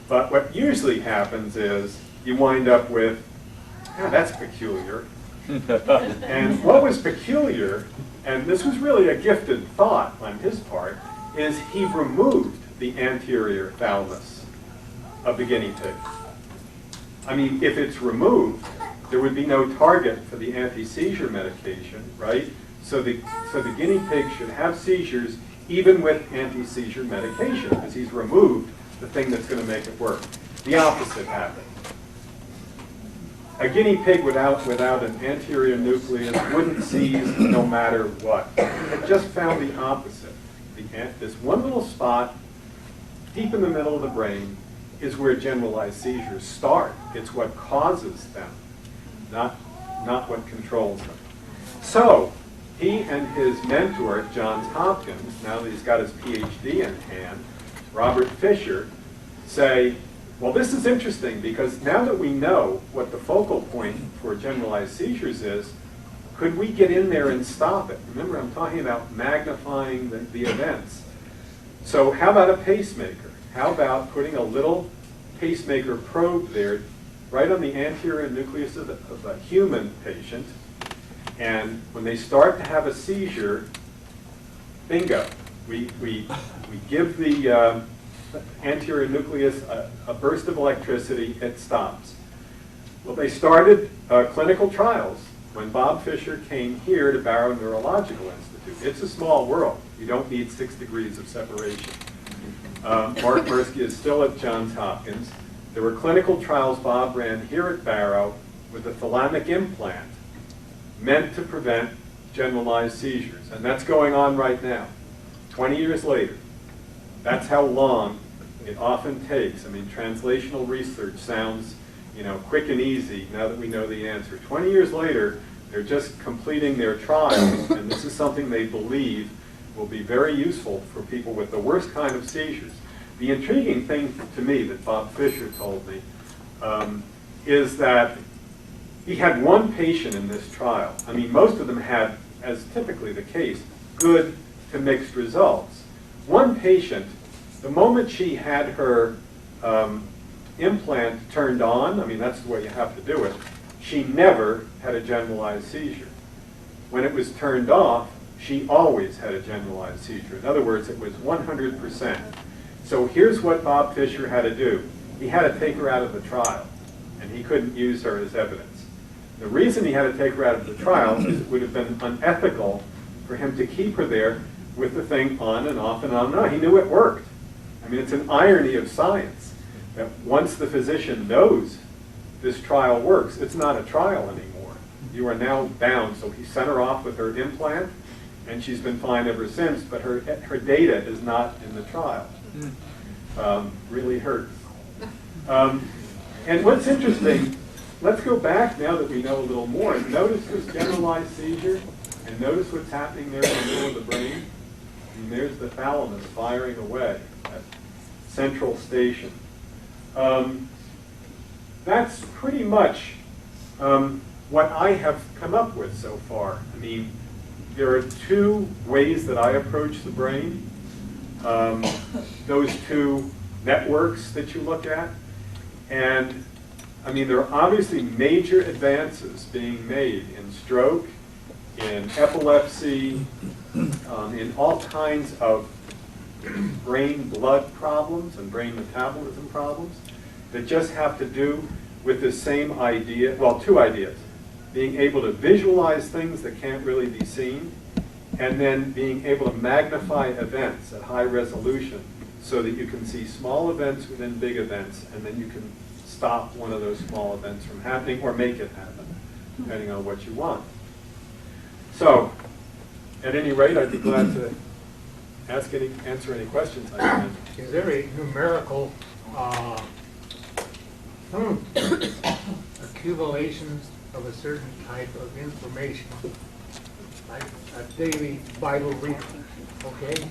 But what usually happens is you wind up with, that's peculiar. And what was peculiar, and this was really a gifted thought on his part, is he removed the anterior thalamus of the guinea pig. I mean, if it's removed, there would be no target for the anti-seizure medication, right? So the guinea pig should have seizures even with anti-seizure medication, because he's removed the thing that's going to make it work. The opposite happened. A guinea pig without an anterior nucleus wouldn't seize no matter what. It just found the opposite. This one little spot deep in the middle of the brain is where generalized seizures start. It's what causes them, not what controls them. So he and his mentor at Johns Hopkins, now that he's got his PhD in hand, Robert Fisher, say, well, this is interesting because now that we know what the focal point for generalized seizures is, could we get in there and stop it? Remember, I'm talking about magnifying the events. So how about a pacemaker? How about putting a little pacemaker probe there right on the anterior nucleus of a human patient, and when they start to have a seizure, bingo, we give the anterior nucleus, a burst of electricity, it stops. Well, they started clinical trials when Bob Fisher came here to Barrow Neurological Institute. It's a small world. You don't need 6 degrees of separation. Mark Mirsky is still at Johns Hopkins. There were clinical trials Bob ran here at Barrow with a thalamic implant meant to prevent generalized seizures. And that's going on right now, 20 years later. That's how long it often takes. I mean, translational research sounds, quick and easy now that we know the answer. 20 years later, they're just completing their trials, and this is something they believe will be very useful for people with the worst kind of seizures. The intriguing thing to me that Bob Fisher told me is that he had one patient in this trial. I mean, most of them had, as typically the case, good to mixed results. One patient, the moment she had her implant turned on, I mean, that's the way you have to do it, she never had a generalized seizure. When it was turned off, she always had a generalized seizure. In other words, it was 100%. So here's what Bob Fisher had to do. He had to take her out of the trial, and he couldn't use her as evidence. The reason he had to take her out of the trial is it would have been unethical for him to keep her there with the thing on and off and on and on. He knew it worked. I mean, it's an irony of science that once the physician knows this trial works, it's not a trial anymore. You are now bound. So he sent her off with her implant, and she's been fine ever since, but her data is not in the trial. Really hurts. And what's interesting, let's go back now that we know a little more. Notice this generalized seizure, and notice what's happening there in the middle of the brain. And there's the thalamus firing away, that central station. That's pretty much what I have come up with so far. I mean, there are 2 ways that I approach the brain. Those 2 networks that you look at. And I mean, there are obviously major advances being made in stroke, in epilepsy, in all kinds of brain-blood problems and brain metabolism problems that just have to do with the same idea, well, 2 ideas. Being able to visualize things that can't really be seen, and then being able to magnify events at high resolution so that you can see small events within big events, and then you can stop one of those small events from happening or make it happen, depending on what you want. So, at any rate, I'd be glad to answer any questions I can. Is there a numerical accumulation of a certain type of information, like a daily Bible reading, okay?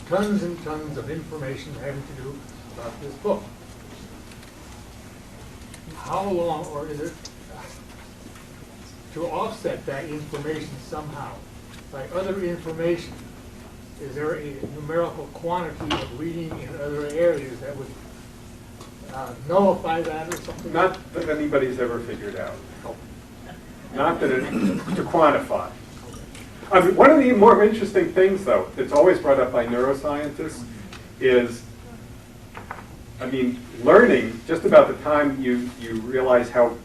Tons and tons of information having to do about this book. How long, or is it to offset that information somehow by other information? Is there a numerical quantity of reading in other areas that would nullify that or something? Not that anybody's ever figured out. Not that to quantify. I mean, one of the more interesting things, though, that's always brought up by neuroscientists is, I mean, learning, just about the time you realize how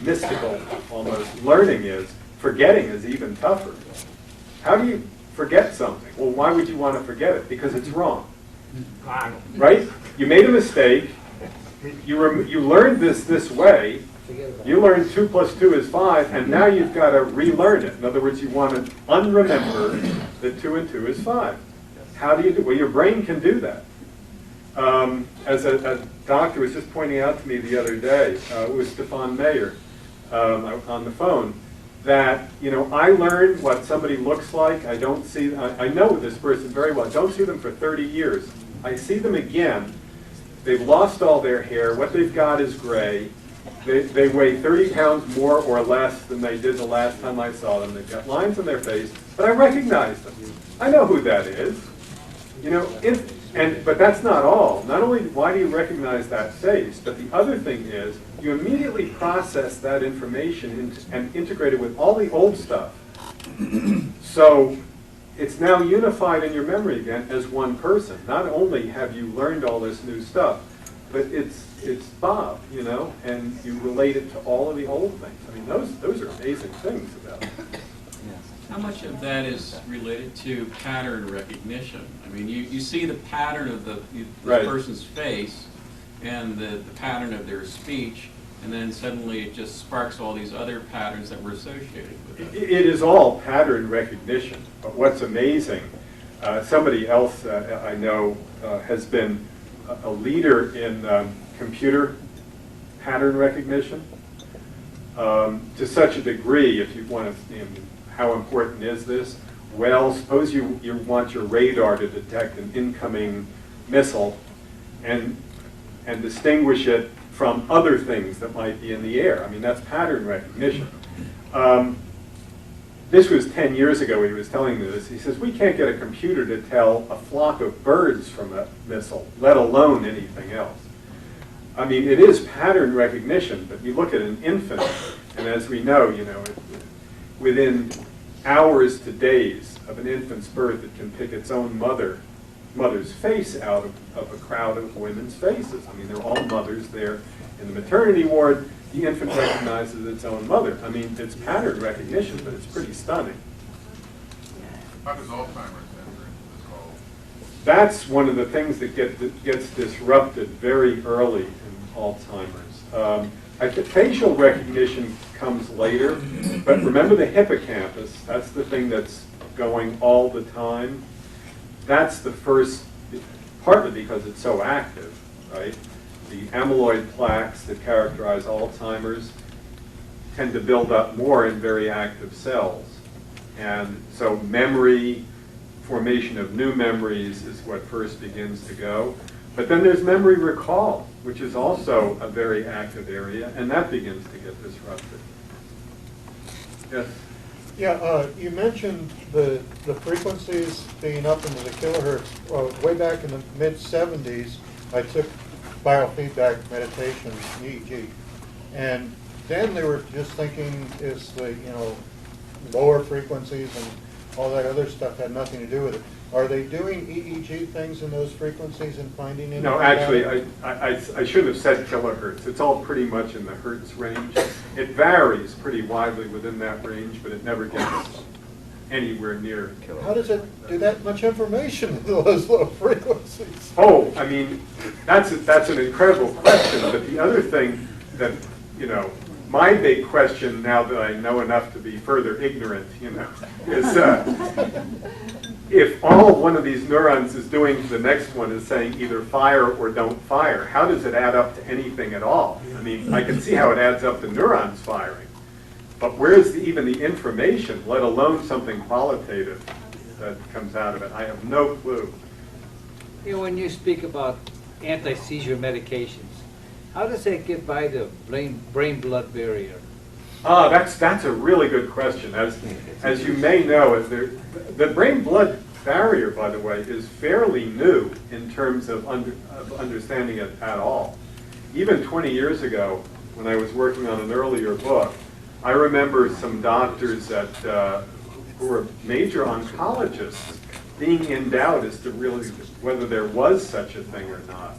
mystical almost learning is, forgetting is even tougher. How do you forget something? Well, why would you want to forget it? Because it's wrong. Right? You made a mistake. You learned this way. You learned 2 + 2 is 5, and now you've got to relearn it. In other words, you want to unremember that 2 and 2 is 5. How do you do? Well, your brain can do that. As a doctor was just pointing out to me the other day, it was Stefan Mayer on the phone, that I learn what somebody looks like. I don't see. I know this person very well. I don't see them for 30 years. I see them again. They've lost all their hair. What they've got is gray. They weigh 30 pounds more or less than they did the last time I saw them. They've got lines on their face, but I recognize them. I know who that is. But that's not all. Not only why do you recognize that face, but the other thing is you immediately process that information and integrate it with all the old stuff. So it's now unified in your memory again as one person. Not only have you learned all this new stuff, but it's Bob, you know, and you relate it to all of the old things. I mean, those are amazing things about it. How much of that is related to pattern recognition? I mean, you see the pattern of the Right. person's face and the pattern of their speech, and then suddenly it just sparks all these other patterns that were associated with it. It is all pattern recognition. But what's amazing, somebody else I know has been a leader in computer pattern recognition to such a degree, if you want to, you know, how important is this? Well, suppose you want your radar to detect an incoming missile and distinguish it from other things that might be in the air. I mean, that's pattern recognition. This was 10 years ago he was telling me this. He says, we can't get a computer to tell a flock of birds from a missile, let alone anything else. I mean, it is pattern recognition, but you look at an infant, and as we know, you know, within hours to days of an infant's birth, it can pick its own mother's face out of a crowd of women's faces. I mean, they're all mothers there in the maternity ward. The infant recognizes its own mother. I mean, it's pattern recognition, but it's pretty stunning. How does Alzheimer's enter into this whole? That's one of the things that gets disrupted very early in Alzheimer's. I think facial recognition comes later, but remember the hippocampus, that's the thing that's going all the time. That's the first, partly because it's so active, right? The amyloid plaques that characterize Alzheimer's tend to build up more in very active cells. And so memory, formation of new memories is what first begins to go. But then there's memory recall, which is also a very active area, and that begins to get disrupted. Yes? Yeah, you mentioned the frequencies being up into the kilohertz. Way back in the mid-'70s, I took biofeedback meditation, EEG, and then they were just thinking is the, you know, lower frequencies and all that other stuff had nothing to do with it. Are they doing EEG things in those frequencies and finding anything? No, actually, I should have said kilohertz. It's all pretty much in the hertz range. It varies pretty widely within that range, but it never gets anywhere near kilohertz. How does it do that much information in those low frequencies? Oh, I mean, that's an incredible question. But the other thing that, you know, my big question now that I know enough to be further ignorant, you know, is if all one of these neurons is doing to the next one is saying either fire or don't fire, how does it add up to anything at all? I mean, I can see how it adds up to neurons firing, but where's even the information, let alone something qualitative that comes out of it? I have no clue. You know, when you speak about anti-seizure medications, how does that get by the brain-blood barrier? That's a really good question. As you may know, the brain-blood barrier, by the way, is fairly new in terms of understanding it at all. Even 20 years ago, when I was working on an earlier book, I remember some doctors who were major oncologists being in doubt as to really whether there was such a thing or not.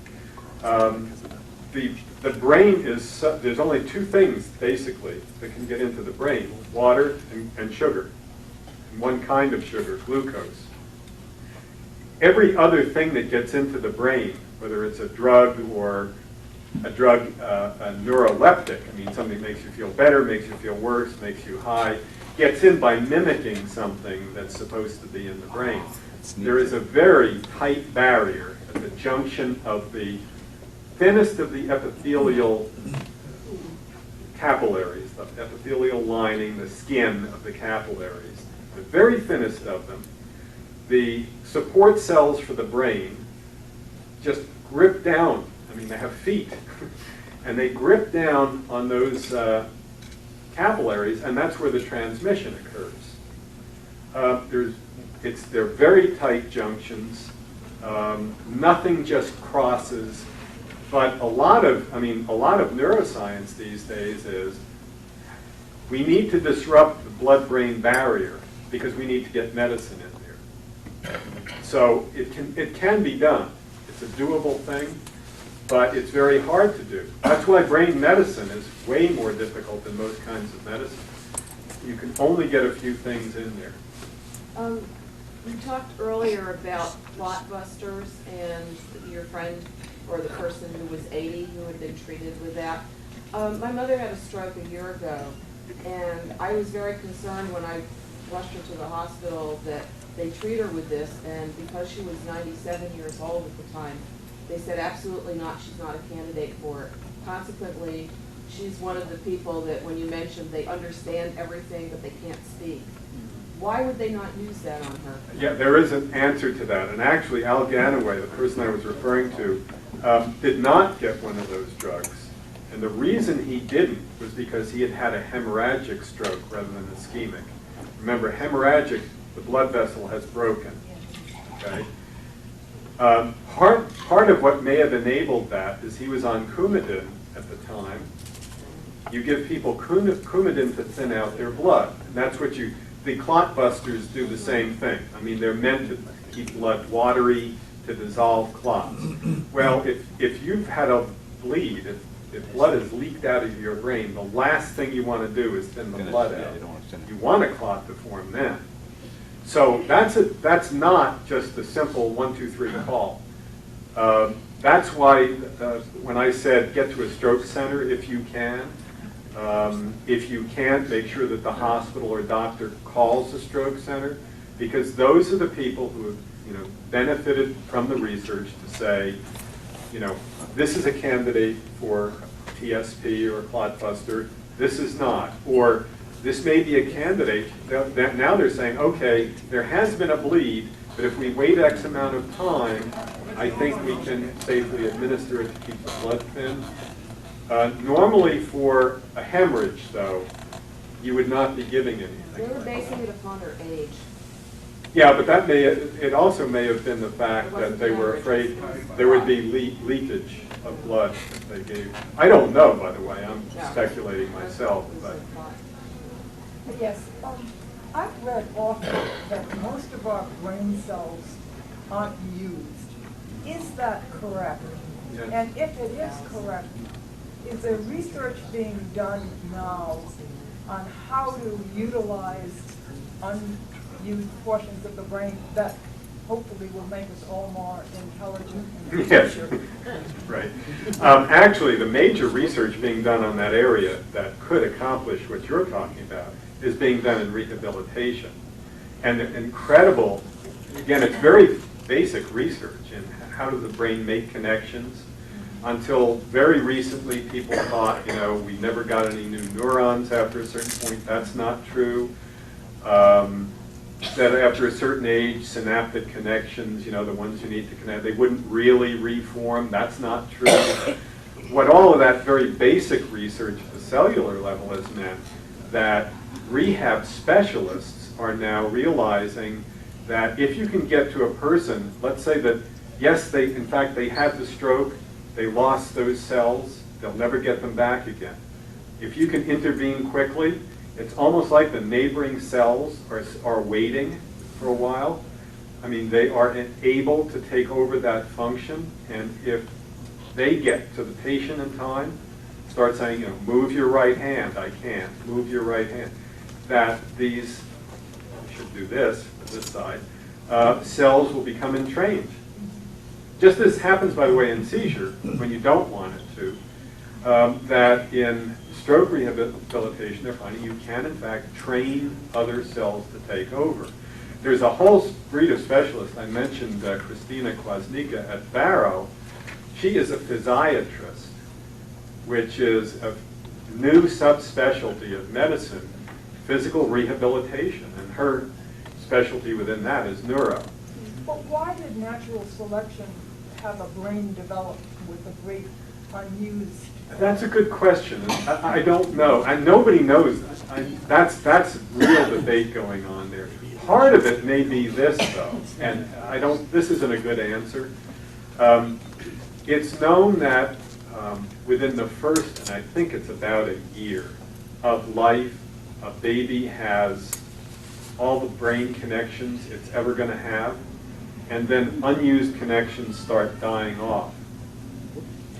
The brain is, there's only two things, basically, that can get into the brain: water and sugar. And one kind of sugar, glucose. Every other thing that gets into the brain, whether it's a drug or a neuroleptic, I mean, something that makes you feel better, makes you feel worse, makes you high, gets in by mimicking something that's supposed to be in the brain. There is a very tight barrier at the junction of the thinnest of the epithelial capillaries, the epithelial lining, the skin of the capillaries, the very thinnest of them. The support cells for the brain just grip down. I mean, they have feet, and they grip down on those capillaries, and that's where the transmission occurs. They're very tight junctions. Nothing just crosses. But a lot of neuroscience these days is we need to disrupt the blood-brain barrier because we need to get medicine in there. So it can be done. It's a doable thing, but it's very hard to do. That's why brain medicine is way more difficult than most kinds of medicine. You can only get a few things in there. You talked earlier about blockbusters and your friend or the person who was 80 who had been treated with that. My mother had a stroke a year ago, and I was very concerned when I rushed her to the hospital that they treat her with this, and because she was 97 years old at the time, they said absolutely not, she's not a candidate for it. Consequently, she's one of the people that when you mentioned they understand everything but they can't speak. Why would they not use that on her? Yeah, there is an answer to that. And actually, Al Ganaway, the person I was referring to, did not get one of those drugs. And the reason he didn't was because he had had a hemorrhagic stroke rather than ischemic. Remember, hemorrhagic, the blood vessel has broken. Okay? Part of what may have enabled that is he was on Coumadin at the time. You give people Coumadin to thin out their blood. And that's what the clot busters do the same thing. I mean, they're meant to keep blood watery, to dissolve clots. Well, if you've had a bleed, if blood is leaked out of your brain, the last thing you want to do is thin the blood out. You want a clot to form then. So that's not just a simple 1, 2, 3 call. That's why when I said get to a stroke center if you can. If you can't, make sure that the hospital or doctor calls the stroke center, because those are the people who have benefited from the research to say, this is a candidate for TSP or clot buster, this is not, or this may be a candidate. Now they're saying, okay, there has been a bleed, but if we wait X amount of time, I think we can safely administer it to keep the blood thin. Normally for a hemorrhage, though, you would not be giving anything. They were basing it upon her age. Yeah, but it also may have been the fact that they were afraid there would be leakage of blood that they gave. I don't know, by the way. I'm speculating myself. But Yes, I've read often that most of our brain cells aren't used. Is that correct? Yes. And if it is correct, is there research being done now on how to utilize unused portions of the brain that hopefully will make us all more intelligent in the Yes, future? right. Actually, the major research being done on that area that could accomplish what you're talking about is being done in rehabilitation. And incredible, again, it's very basic research in how does the brain make connections. Until very recently, people thought, we never got any new neurons after a certain point. That's not true. That after a certain age, synaptic connections, the ones you need to connect, they wouldn't really reform. That's not true. What all of that very basic research at the cellular level has meant that rehab specialists are now realizing that if you can get to a person, let's say that, yes, in fact, they had the stroke, they lost those cells, they'll never get them back again. If you can intervene quickly, it's almost like the neighboring cells are waiting for a while. I mean, they are able to take over that function, and if they get to the patient in time, start saying, move your right hand, I can't, move your right hand, that these, I should do this side, cells will become entrained. Just as happens, by the way, in seizure, when you don't want it to, that in stroke rehabilitation, they're finding you can, in fact, train other cells to take over. There's a whole breed of specialists. I mentioned Christina Kwasnika at Barrow. She is a physiatrist, which is a new subspecialty of medicine, physical rehabilitation, and her specialty within that is neuro. But why did natural selection have a brain develop with a great unused? That's a good question. I don't know. And nobody knows that. That's real debate going on there. Part of it may be this, though, and this isn't a good answer. It's known that within the first, and I think it's about a year of life, a baby has all the brain connections it's ever going to have. and then unused connections start dying off.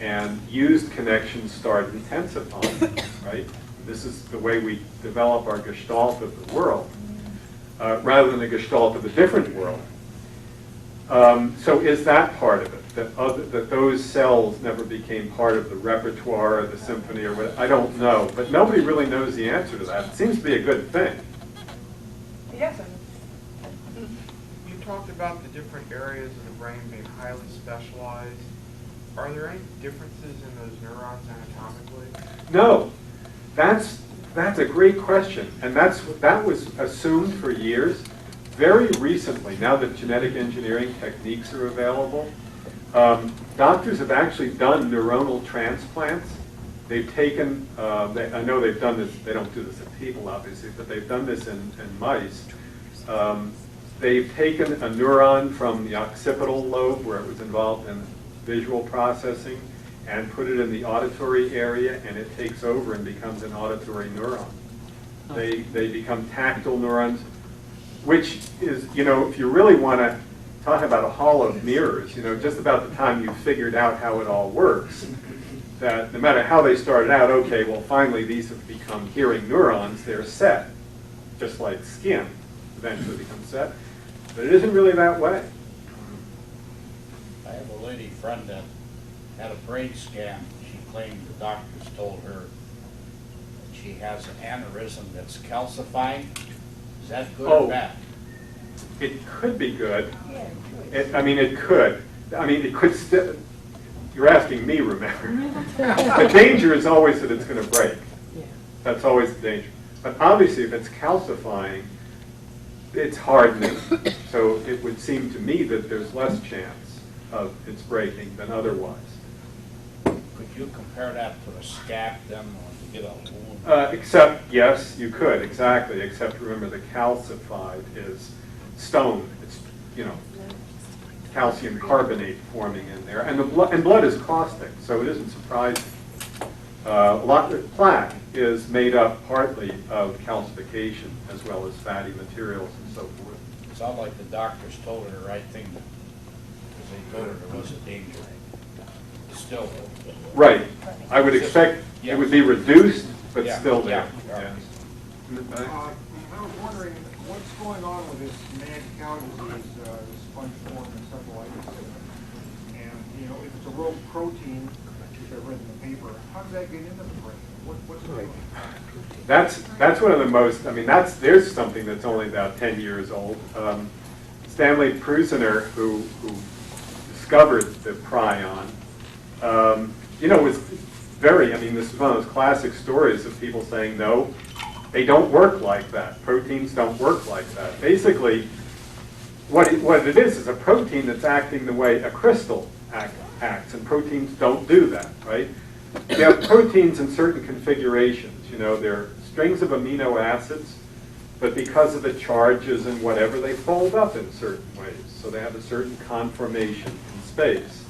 And used connections start intensifying, right? This is the way we develop our gestalt of the world, rather than a gestalt of a different world. So is that part of it, that those cells never became part of the repertoire or the symphony or what? I don't know, but nobody really knows the answer to that. It seems to be a good thing. Yes, You talked about the different areas of the brain being highly specialized. Are there any differences in those neurons anatomically? No, that's a great question, and that was assumed for years. Very recently, now that genetic engineering techniques are available, doctors have actually done neuronal transplants. They've taken, I know they've done this, they don't do this in people obviously, but they've done this in mice. They've taken a neuron from the occipital lobe where it was involved in visual processing and put it in the auditory area, and it takes over and becomes an auditory neuron. They become tactile neurons, which is, if you really want to talk about a hall of mirrors, just about the time you figured out how it all works, that no matter how they started out, okay, well, finally these have become hearing neurons, they're set, just like skin eventually becomes set, but it isn't really that way. I have a lady friend that had a brain scan. She claimed the doctors told her that she has an aneurysm that's calcifying. Is that good or bad? It could be good. It could. It could still. You're asking me, remember. The danger is always that it's going to break. That's always the danger. But obviously, if it's calcifying, it's hardening. So it would seem to me that there's less chance of its breaking than otherwise. Could you compare that to a scab then, when you get a wound? Except, yes, you could, exactly. Except remember, the calcified is stone. It's, calcium carbonate forming in there. And blood is caustic, so it isn't surprising. Plaque is made up partly of calcification as well as fatty materials and so forth. It sounded like the doctors told her the right thing, because they told her there was a danger. Still. Right. I would expect it would be reduced, but still there. Yeah. I was wondering what's going on with this mad cow disease, spongiform encephalitis, and if it's a real protein, which I've read in the paper, how does that get into the brain? What's going on? That's one of the most. There's something that's only about 10 years old. Stanley Prusiner, who discovered the prion, was very. This is one of those classic stories of people saying no. They don't work like that. Proteins don't work like that. Basically, what it is a protein that's acting the way a crystal acts, and proteins don't do that, right? You have proteins in certain configurations. They're strings of amino acids, but because of the charges and whatever, they fold up in certain ways. So they have a certain conformation in space.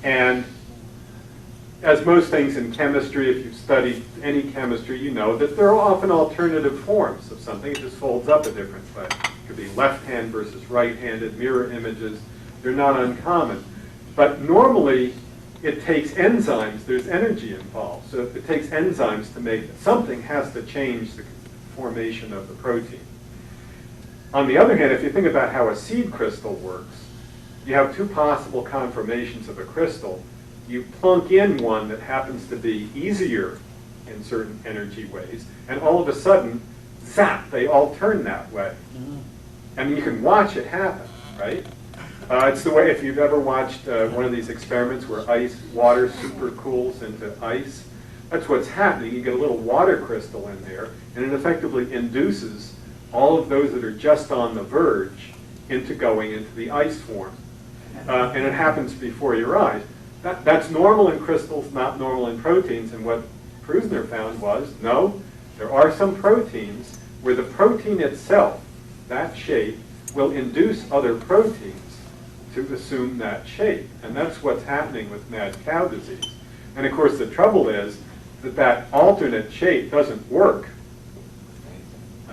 And as most things in chemistry, if you've studied any chemistry, you know that there are often alternative forms of something. It just folds up a different way. It could be left-hand versus right-handed, mirror images. They're not uncommon. But normally, it takes enzymes. There's energy involved. So if it takes enzymes to make it, something has to change the formation of the protein. On the other hand, if you think about how a seed crystal works, you have two possible conformations of a crystal. You plunk in one that happens to be easier in certain energy ways, and all of a sudden, zap, they all turn that way. And you can watch it happen, right? It's the way, if you've ever watched one of these experiments where water super cools into ice, that's what's happening. You get a little water crystal in there, and it effectively induces all of those that are just on the verge into going into the ice form. And it happens before your eyes. That's normal in crystals, not normal in proteins. And what Prusiner found was, no, there are some proteins where the protein itself, that shape, will induce other proteins to assume that shape. And that's what's happening with mad cow disease. And of course, the trouble is that alternate shape doesn't work.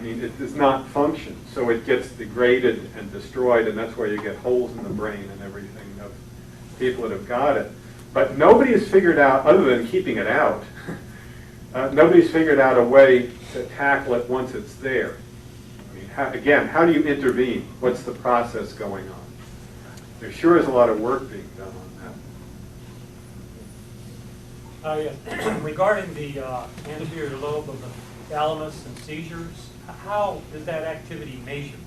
I mean, it does not function, so it gets degraded and destroyed, and that's why you get holes in the brain and everything of people that have got it. But nobody has figured out, other than keeping it out, nobody's figured out a way to tackle it once it's there. I mean, again, how do you intervene? What's the process going on? There sure is a lot of work being done on that. Yes. Regarding the anterior lobe of the thalamus and seizures, how is that activity measured? Do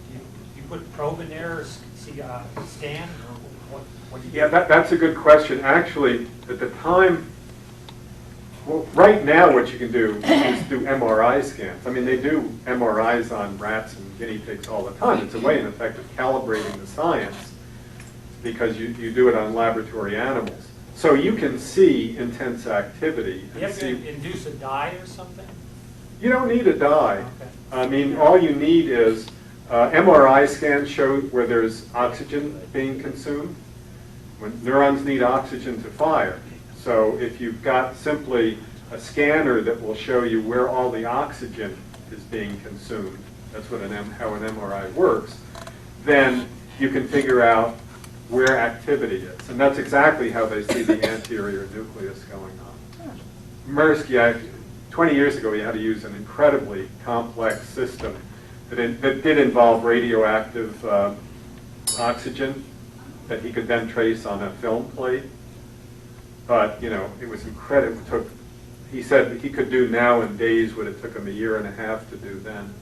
you put a probe in there, or see a scan, or what do you do? Yeah, that's a good question. Actually, at the time, well, right now what you can do is do MRI scans. I mean, they do MRIs on rats and guinea pigs all the time. It's a way, in effect, of calibrating the science because you do it on laboratory animals. So you can see intense activity. Do you have to induce a dye or something? You don't need a dye. Okay. I mean, all you need is MRI scans show where there's oxygen being consumed. When neurons need oxygen to fire. So if you've got simply a scanner that will show you where all the oxygen is being consumed, that's what how an MRI works, then you can figure out where activity is. And that's exactly how they see the anterior nucleus going on. Maersk, 20 years ago, you had to use an incredibly complex system that did involve radioactive oxygen that he could then trace on a film plate. But, you know, it was incredible. He said he could do now in days what it took him a year and a half to do then.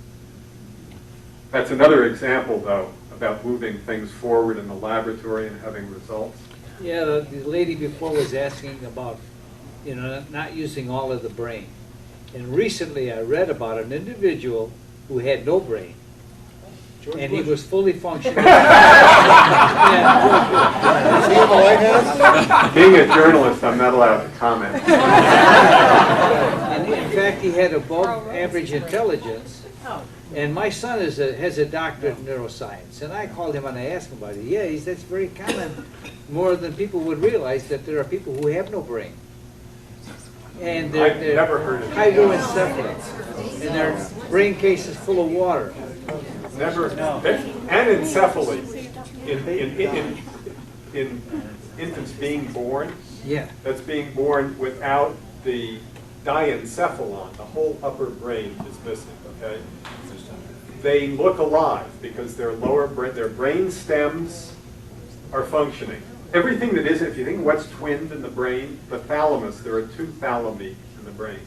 That's another example, though, about moving things forward in the laboratory and having results. Yeah, the lady before was asking about, you know, not using all of the brain. And recently I read about an individual who had no brain. And he was fully functioning. Yeah, Being a journalist, I'm not allowed to comment. and in fact, he had above average intelligence. And my son has a doctorate in neuroscience. And I called him and I asked him about it. Yeah, that's very common, more than people would realize, that there are people who have no brain. And I've never heard of it. hydroencephalic. And their brain case is full of water. Never. Anencephaly in infants being born. Yeah. That's being born without the diencephalon. The whole upper brain is missing. Okay. They look alive because their brain stems are functioning. Everything that isn't, if you think what's twinned in the brain, the thalamus, there are 2 thalami in the brain.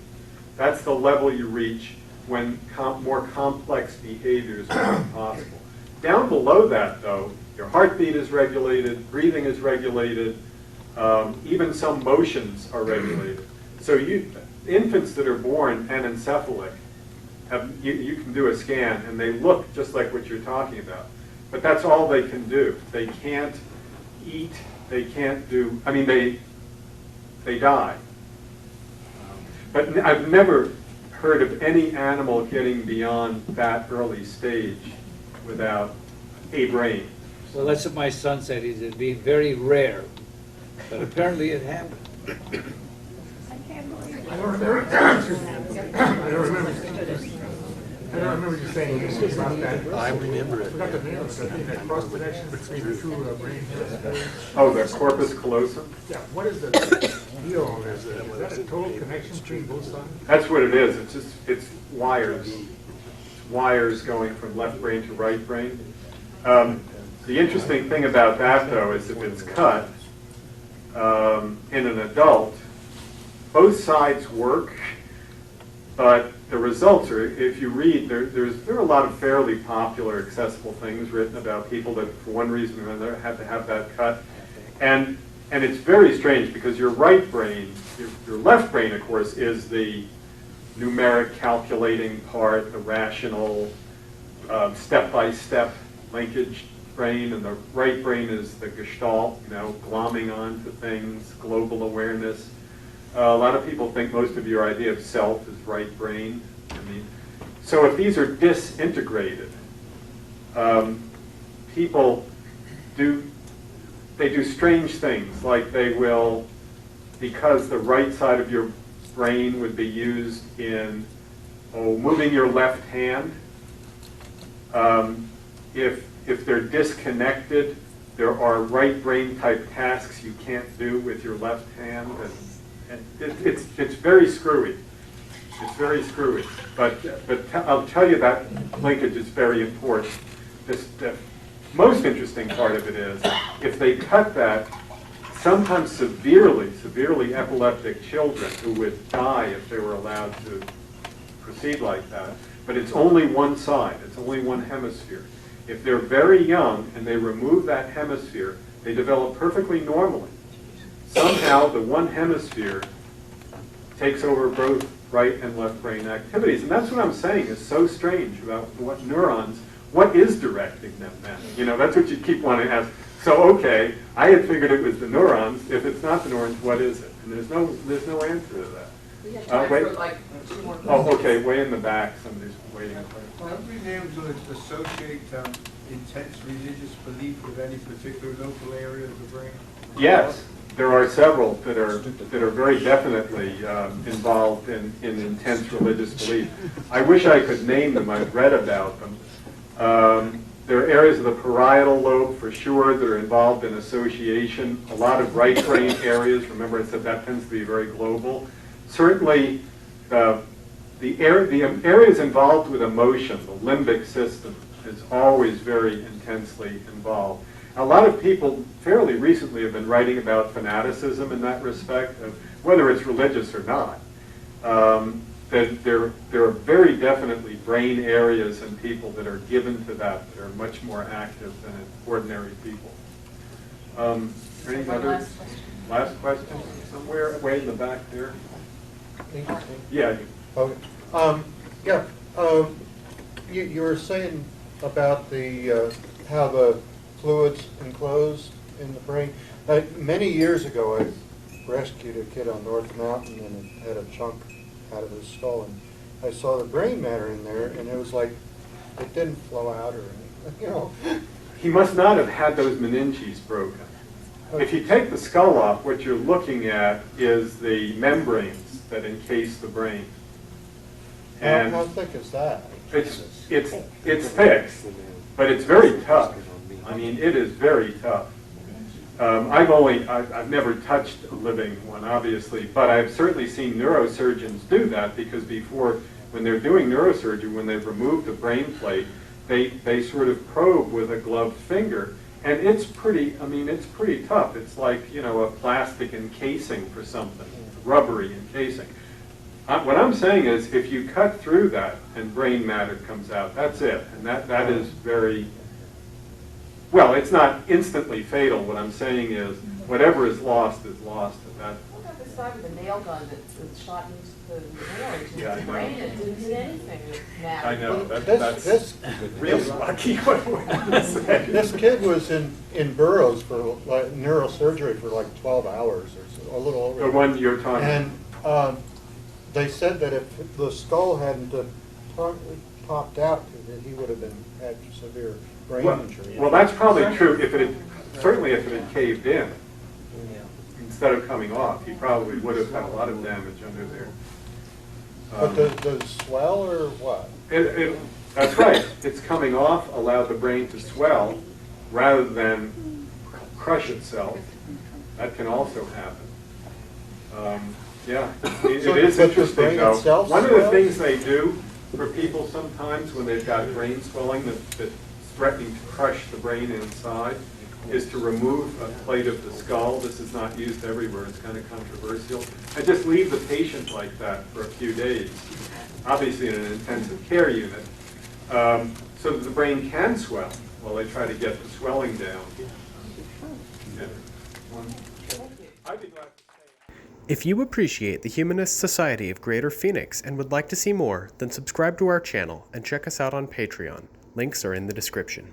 That's the level you reach when more complex behaviors are possible. Down below that, though, your heartbeat is regulated, breathing is regulated, even some motions are regulated. So infants that are born anencephalic, you can do a scan and they look just like what you're talking about. But that's all they can do. They can't eat, they can't do, I mean, they die. But I've never heard of any animal getting beyond that early stage without a brain. Well, that's what my son said. He said it'd be very rare. But apparently it happened. I don't remember you saying about that. I remember it. I forgot the name of it. I think that cross connection between the 2 brain hemispheres. Oh, the corpus callosum? Yeah, what is the deal on that? Is that a total connection between both sides? That's what it is. It's wires. It's wires going from left brain to right brain. The interesting thing about that, though, is if it's cut in an adult, both sides work, but the results are, if you read, there are a lot of fairly popular, accessible things written about people that, for one reason or another, had to have that cut. And it's very strange because your right brain, your left brain, of course, is the numeric calculating part, the rational, step-by-step linkage brain, and the right brain is the gestalt, glomming onto things, global awareness. A lot of people think most of your idea of self is right brain. So if these are disintegrated, people do strange things, like they will, because the right side of your brain would be used in moving your left hand, If they're disconnected, there are right brain type tasks you can't do with your left hand, and it's very screwy. It's very screwy. But I'll tell you that linkage is very important. The most interesting part of it is if they cut that, sometimes severely epileptic children who would die if they were allowed to proceed like that. But it's only one side. It's only one hemisphere. If they're very young and they remove that hemisphere, they develop perfectly normally. Somehow the one hemisphere takes over both right and left brain activities. And that's what I'm saying is so strange about what neurons, what is directing them then? You know, that's what you keep wanting to ask. So, okay, I had figured it was the neurons. If it's not the neurons, what is it? And there's no answer to that. We have time wait. for like 2 more questions. Oh, okay, way in the back, somebody's waiting. Have we been able to associate intense religious belief with any particular local area of the brain? Yes, there are several that are very definitely involved in intense religious belief. I wish I could name them. I've read about them. There are areas of the parietal lobe, for sure, that are involved in association. A lot of right brain areas. Remember, I said that tends to be very global. Certainly, the areas involved with emotion, the limbic system, is always very intensely involved. A lot of people fairly recently have been writing about fanaticism in that respect, of whether it's religious or not. That there are very definitely brain areas in people that are given to that are much more active than ordinary people. Any other last question? Somewhere way in the back there. Yeah. Okay. You were saying about the how the fluids enclosed in the brain. Many years ago, I rescued a kid on North Mountain and it had a chunk out of his skull, and I saw the brain matter in there, and it was like it didn't flow out or anything. You know. He must not have had those meninges broken. If you take the skull off, what you're looking at is the membranes that encase the brain. And how thick is that? It's thick, but it's very tough. I mean, it is very tough. I've never touched a living one, obviously, but I've certainly seen neurosurgeons do that, because before, when they're doing neurosurgery, when they've removed the brain plate, they sort of probe with a gloved finger, and it's pretty tough. It's like, you know, a plastic encasing for something, rubbery encasing. What I'm saying is, if you cut through that and brain matter comes out, that's it, and that is very. Well, it's not instantly fatal. What I'm saying is, whatever is lost is lost. What about the side with the nail gun that shot into the orange and Yeah, I the know. brain? It didn't do anything with matter. I know. That's real lucky. This kid was in Burroughs for like neurosurgery for like 12 hours or so, a little over. The one you're talking And they said that if the skull hadn't popped out, that he would have had severe brain injury. Well, that's probably true. Certainly if it had caved in instead of coming off, he probably would have had a lot of damage under there. But does it swell or what? That's right. It's coming off, allowed the brain to swell rather than crush itself. That can also happen. Yeah, it is interesting though. One of the things they do for people sometimes when they've got brain swelling that's threatening to crush the brain inside is to remove a plate of the skull. This is not used everywhere. It's kind of controversial. And just leave the patient like that for a few days, obviously in an intensive care unit, so that the brain can swell while they try to get the swelling down. Yeah. I'd be glad to say. If you appreciate the Humanist Society of Greater Phoenix and would like to see more, then subscribe to our channel and check us out on Patreon. Links are in the description.